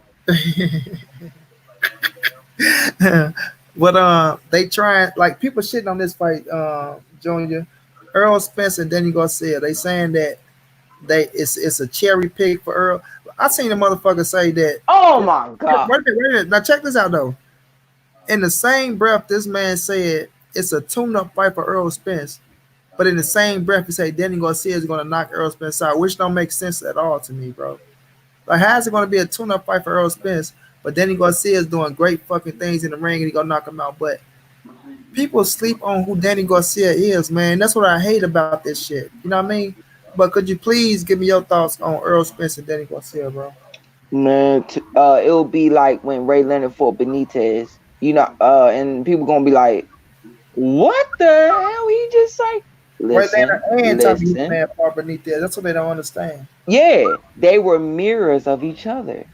But they trying people shitting on this fight, Junior. Errol Spence and Danny Garcia. They saying that it's a cherry pick for Earl. I seen the motherfucker say that. Oh my god! Wait a minute. Now check this out though. In the same breath, this man said it's a tune-up fight for Errol Spence, but in the same breath, he said Danny Garcia is going to knock Errol Spence out, which don't make sense at all to me, bro. Like, how's it going to be a tune-up fight for Errol Spence, but Danny Garcia is doing great fucking things in the ring and he gonna knock him out? But people sleep on who Danny Garcia is, man. That's what I hate about this shit. You know what I mean? But could you please give me your thoughts on Errol Spence and Danny Garcia, bro? Man, it'll be like when Ray Leonard fought Benitez, and people gonna be like, "What the hell he just say?" Ray Leonard and Tommy man fought Benitez. That's what they don't understand. Yeah, they were mirrors of each other,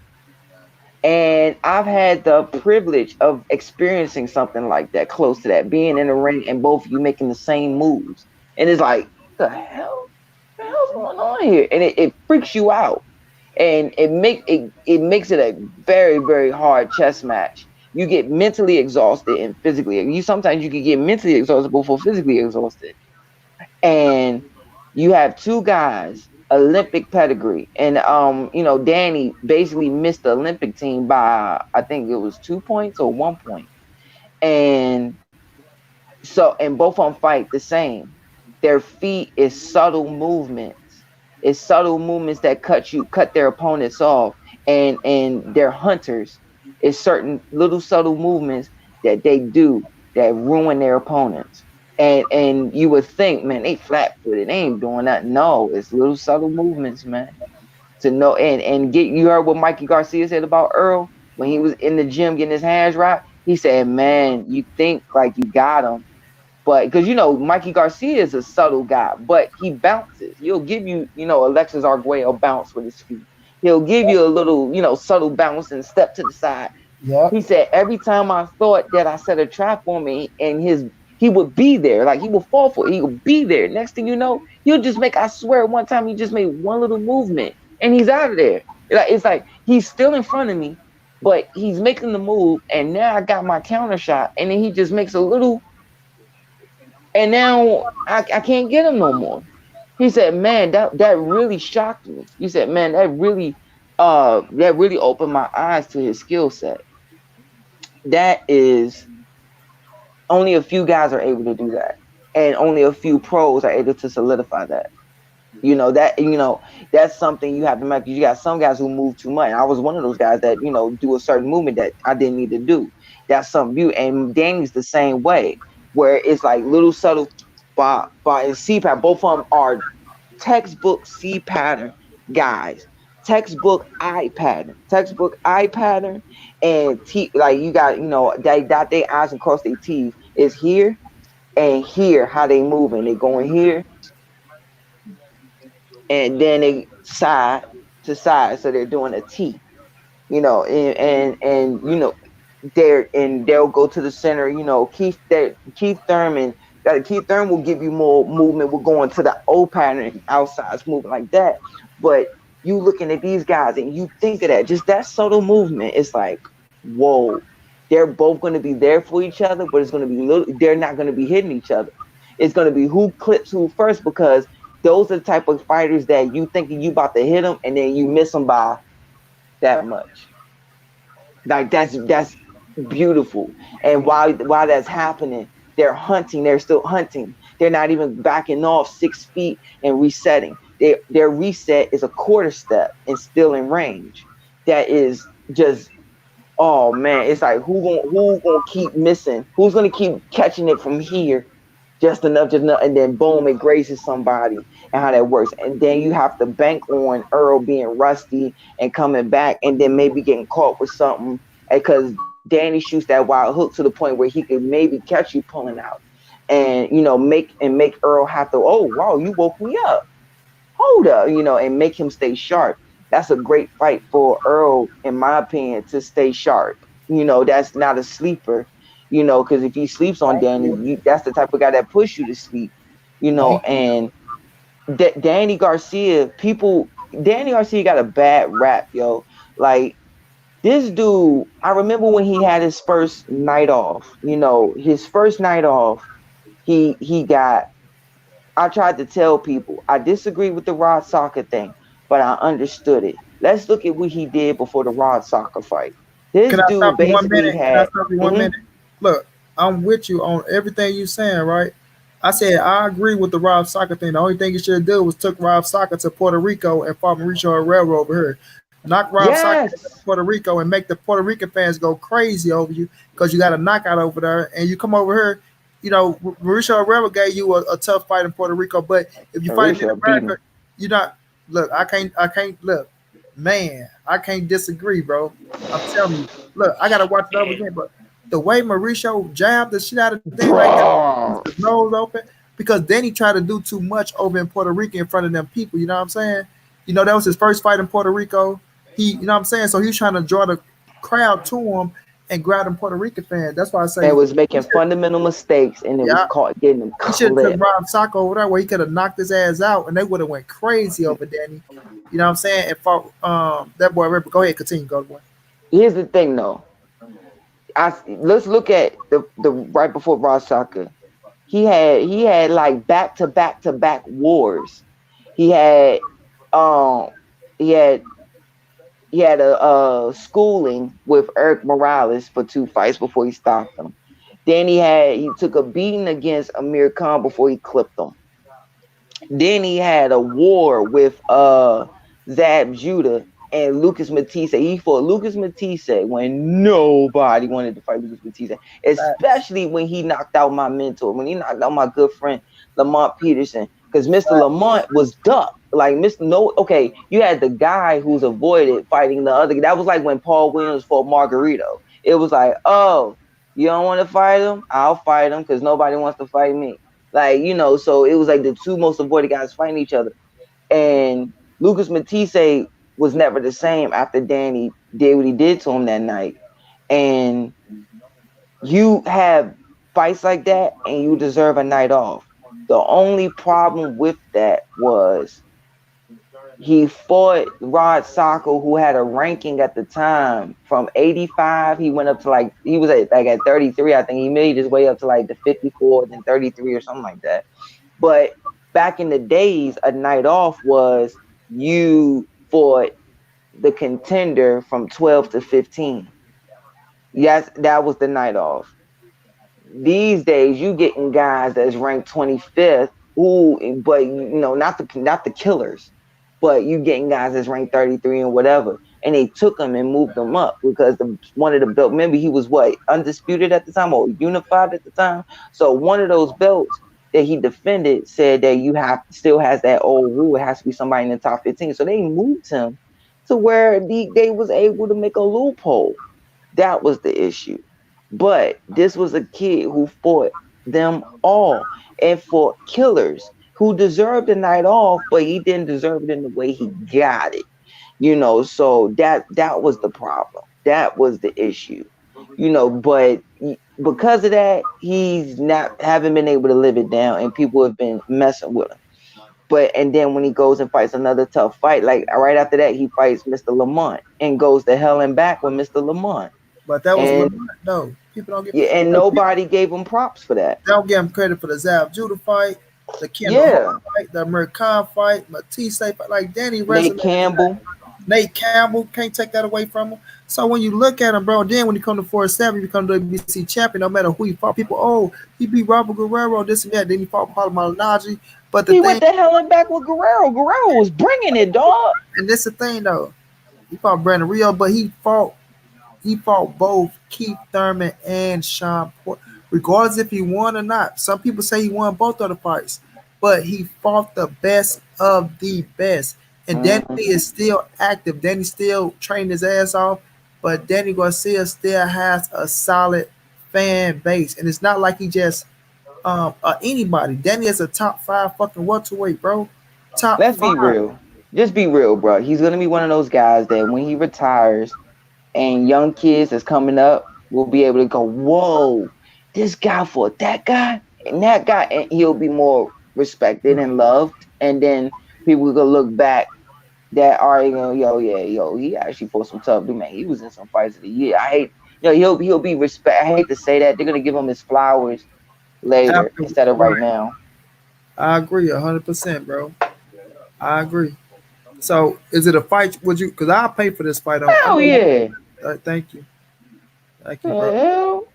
and I've had the privilege of experiencing something like that, close to that, being in the ring and both of you making the same moves, and it's like, the hell. What the hell's going on here? And it freaks you out, and it makes it a very, very hard chess match. You get mentally exhausted and physically. Sometimes you can get mentally exhausted before physically exhausted. And you have two guys, Olympic pedigree, and Danny basically missed the Olympic team by, I think it was 2 points or 1 point, and both of them fight the same. Their feet is subtle movements. It's subtle movements that cut their opponents off, and they're hunters. It's certain little subtle movements that they do that ruin their opponents. And you would think, man, they flat-footed, they ain't doing nothing. No, it's little subtle movements, man. To know and get you heard what Mikey Garcia said about Earl when he was in the gym getting his hands right. He said, man, you think like you got him. But because Mikey Garcia is a subtle guy, but he bounces. He'll give you, Alexis Arguello bounce with his feet. He'll give you a little, subtle bounce and step to the side. Yeah. He said every time I thought that I set a trap on me, and he would be there, like he would fall for it. He would be there. Next thing you know, he'll just make. I swear, one time he just made one little movement, and he's out of there. It's like he's still in front of me, but he's making the move, and now I got my counter shot, and then he just makes a little. And now I can't get him no more. He said, man, that really shocked me. He said, man, that really opened my eyes to his skill set. That is, only a few guys are able to do that. And only a few pros are able to solidify that. That's something you have to make. You got some guys who move too much. I was one of those guys that, do a certain movement that I didn't need to do. That's something you, and Danny's the same way. Where it's like little subtle by C pattern. Both of them are textbook C pattern guys. Textbook eye pattern, and T, like you got, they dot their I's and cross their T's. It's here and here how they moving. They going here and then they side to side, so they're doing a T. And they'll go to the center. Keith Thurman. Keith Thurman will give you more movement. We're going to the O pattern outside, moving like that. But you looking at these guys and you think of that, just that subtle movement. It's like, whoa, they're both going to be there for each other, but it's going to be they're not going to be hitting each other. It's going to be who clips who first, because those are the type of fighters that you thinking you about to hit them and then you miss them by that much. Like that's beautiful. And while that's happening, they're hunting. They're still hunting. They're not even backing off 6 feet and resetting. Their reset is a quarter step and still in range. That is just, oh man, it's like who gonna keep missing? Who's gonna keep catching it from here? Just enough, and then boom, it grazes somebody, and how that works. And then you have to bank on Earl being rusty and coming back, and then maybe getting caught with something, because Danny shoots that wild hook to the point where he could maybe catch you pulling out, and make Earl have to, oh wow, you woke me up, hold up, and make him stay sharp. That's a great fight for Earl, in my opinion, to stay sharp. That's not a sleeper. Because if he sleeps on Danny, that's the type of guy that push you to sleep, and Danny Garcia got a bad rap, yo. Like, this dude, I remember when he had his first night off, his first night off, I tried to tell people, I disagree with the Rod Soccer thing, but I understood it. Let's look at what he did before the Rod Soccer fight. This Can I dude stop you 1 basically minute? Can I stop you 1 minute? Look, I'm with you on everything you're saying, right? I said I agree with the Rob Soccer thing. The only thing you should have done was took Rob Soccer to Puerto Rico and fought Mauricio Herrera over here. Knock Rob Soccer to Puerto Rico and make the Puerto Rican fans go crazy over you because you got a knockout over there, and you come over here. Mauricio Herrera gave you a tough fight in Puerto Rico, but if you fight in America, you're not. Look, I can't look, man. I can't disagree, bro. I'm telling you. Look, I gotta watch it over again, but the way Mauricio jabbed the shit out of the thing like that, his nose open, because then he tried to do too much over in Puerto Rico in front of them people. You know what I'm saying? That was his first fight in Puerto Rico. You know what I'm saying? So he was trying to draw the crowd to him and grab them Puerto Rican fans. That's why I say it was making fundamental mistakes, and it was caught getting him. He should have took Rob Soccer over there where he could have knocked his ass out, and they would have went crazy over Danny. You know what I'm saying? And fought that boy Ripper. Go ahead, continue, go boy. Here's the thing, though. Let's look at the right before Rob Soccer. He had like back to back wars. He had a schooling with Eric Morales for 2 fights before he stopped him. Then he took a beating against Amir Khan before he clipped him. Then he had a war with Zab Judah and Lucas Matisse. He fought Lucas Matisse when nobody wanted to fight Lucas Matisse, especially when he knocked out my mentor, when he knocked out my good friend Lamont Peterson, because Mr. Lamont was ducked. Like you had the guy who's avoided fighting the other. That was like when Paul Williams fought Margarito. It was like, oh, you don't want to fight him? I'll fight him because nobody wants to fight me. Like, so it was like the two most avoided guys fighting each other. And Lucas Matisse was never the same after Danny did what he did to him that night. And you have fights like that and you deserve a night off. The only problem with that was he fought Rod Soccer, who had a ranking at the time from 85. He went up to he was at 33. I think he made his way up to the 54, then 33 or something like that. But back in the days, a night off was you fought the contender from 12 to 15. Yes, that was the night off. These days, you getting guys that's ranked 25th, but not the killers, but you getting guys that's ranked 33 and whatever. And they took him and moved him up because one of the belts. Remember, he was undisputed at the time or unified at the time. So one of those belts that he defended said that still has that old rule. It has to be somebody in the top 15. So they moved him to where they was able to make a loophole. That was the issue. But this was a kid who fought them all and fought killers who deserved a night off, but he didn't deserve it in the way he got it. So that was the problem. That was the issue. But because of that, he's not haven't been able to live it down, and people have been messing with him. And then when he goes and fights another tough fight, like right after that, he fights Mr. Lamont and goes to hell and back with Mr. Lamont. But that was Lamont. No, people don't give. And nobody gave him props for that. They don't give him credit for the Zab Judah fight, the Kendall fight, the American fight, Matisse fight, like Danny Nate Campbell, can't take that away from him. So when you look at him, bro, then when you come to 4-7, you become the WBC champion, no matter who he fought. People, he beat Robert Guerrero, this and that. Then he fought Paulo Malignaggi. But he went the hell and back with Guerrero. Guerrero was bringing it, dog. And this the thing, though. He fought Brandon Rio, but he fought both Keith Thurman and Sean Porter, regardless if he won or not. Some people say he won both of the fights, but he fought the best of the best. And Danny is still active. Danny still training his ass off, but Danny Garcia still has a solid fan base. And it's not like he just anybody. Danny is a top 5 fucking welterweight, bro. Let's be real. Just be real, bro. He's gonna be one of those guys that when he retires and young kids that's coming up will be able to go, whoa, this guy fought that guy and that guy, and he'll be more respected and loved. And then people will look back that are he actually fought some tough dude, man. He was in some fights of the year. I hate, he'll be respect. I hate to say that. They're gonna give him his flowers later instead of right now. I agree 100%, bro. I agree. So is it a fight? Would you? Because I'll pay for this fight. Hell yeah. Thank you, bro.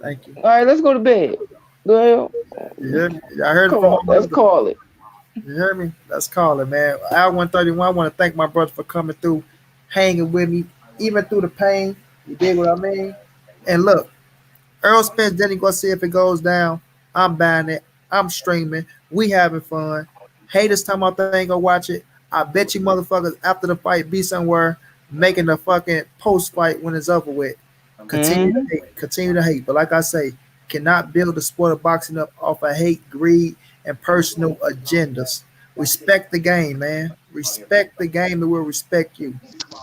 Thank you. All right, let's go to bed. Well, yeah, I heard it from let's call it. You hear me? Let's call it, man. Al 131, I want to thank my brother for coming through, hanging with me, even through the pain. You dig what I mean? And look, Errol Spence, Danny Garcia, if it goes down, I'm buying it. I'm streaming. We having fun. Haters time out there ain't gonna watch it. I bet you motherfuckers after the fight be somewhere making the fucking post-fight when it's over with. Continue to hate. But like I say, cannot build the sport of boxing up off of hate, greed, and personal agendas. Respect the game, man. Respect the game and we'll respect you.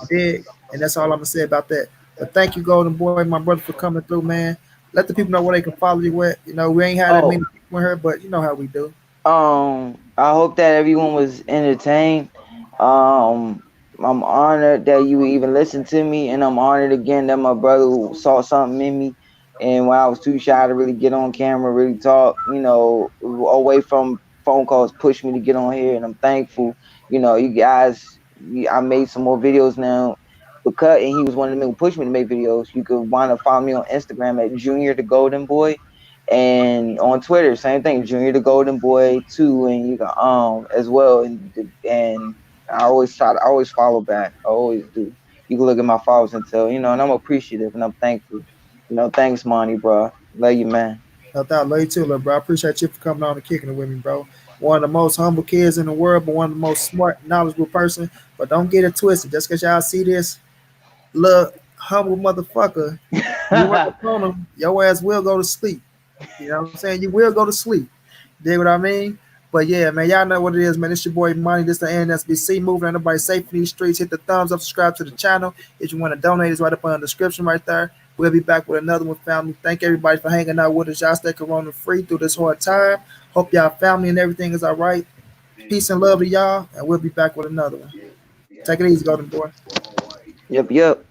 Dig? And that's all I'm gonna say about that. But thank you, Golden Boy, my brother, for coming through, man. Let the people know where they can follow you with. We ain't had that many people with her, but you know how we do. I hope that everyone was entertained. I'm honored that you even listened to me, and I'm honored again that my brother saw something in me. And when I was too shy to really get on camera, really talk, away from phone calls, pushed me to get on here, and I'm thankful. You guys, I made some more videos now because, and he was one of them who pushed me to make videos. You could want to follow me on Instagram at Junior the Golden Boy, and on Twitter, same thing, Junior the Golden Boy 2, and you can as well. And I always follow back. I always do. You can look at my followers and tell, and I'm appreciative and I'm thankful. Thanks, Monty, bro. Love you, man. No doubt. Love you too, little bro. I appreciate you for coming on and kicking it with me, bro. One of the most humble kids in the world, but one of the most smart, knowledgeable person. But don't get it twisted. Just because y'all see this little humble motherfucker, your ass will go to sleep. You know what I'm saying? You will go to sleep. Dig what I mean? But yeah, man, y'all know what it is, man. It's your boy Money. This the NSBC moving. Everybody safe in these streets. Hit the thumbs up, subscribe to the channel. If you want to donate, it's right up in the description right there. We'll be back with another one, family. Thank everybody for hanging out with us. Y'all stay corona free through this hard time. Hope y'all family and everything is all right. Peace and love to y'all, and we'll be back with another one. Take it easy, Golden Boy. Yep.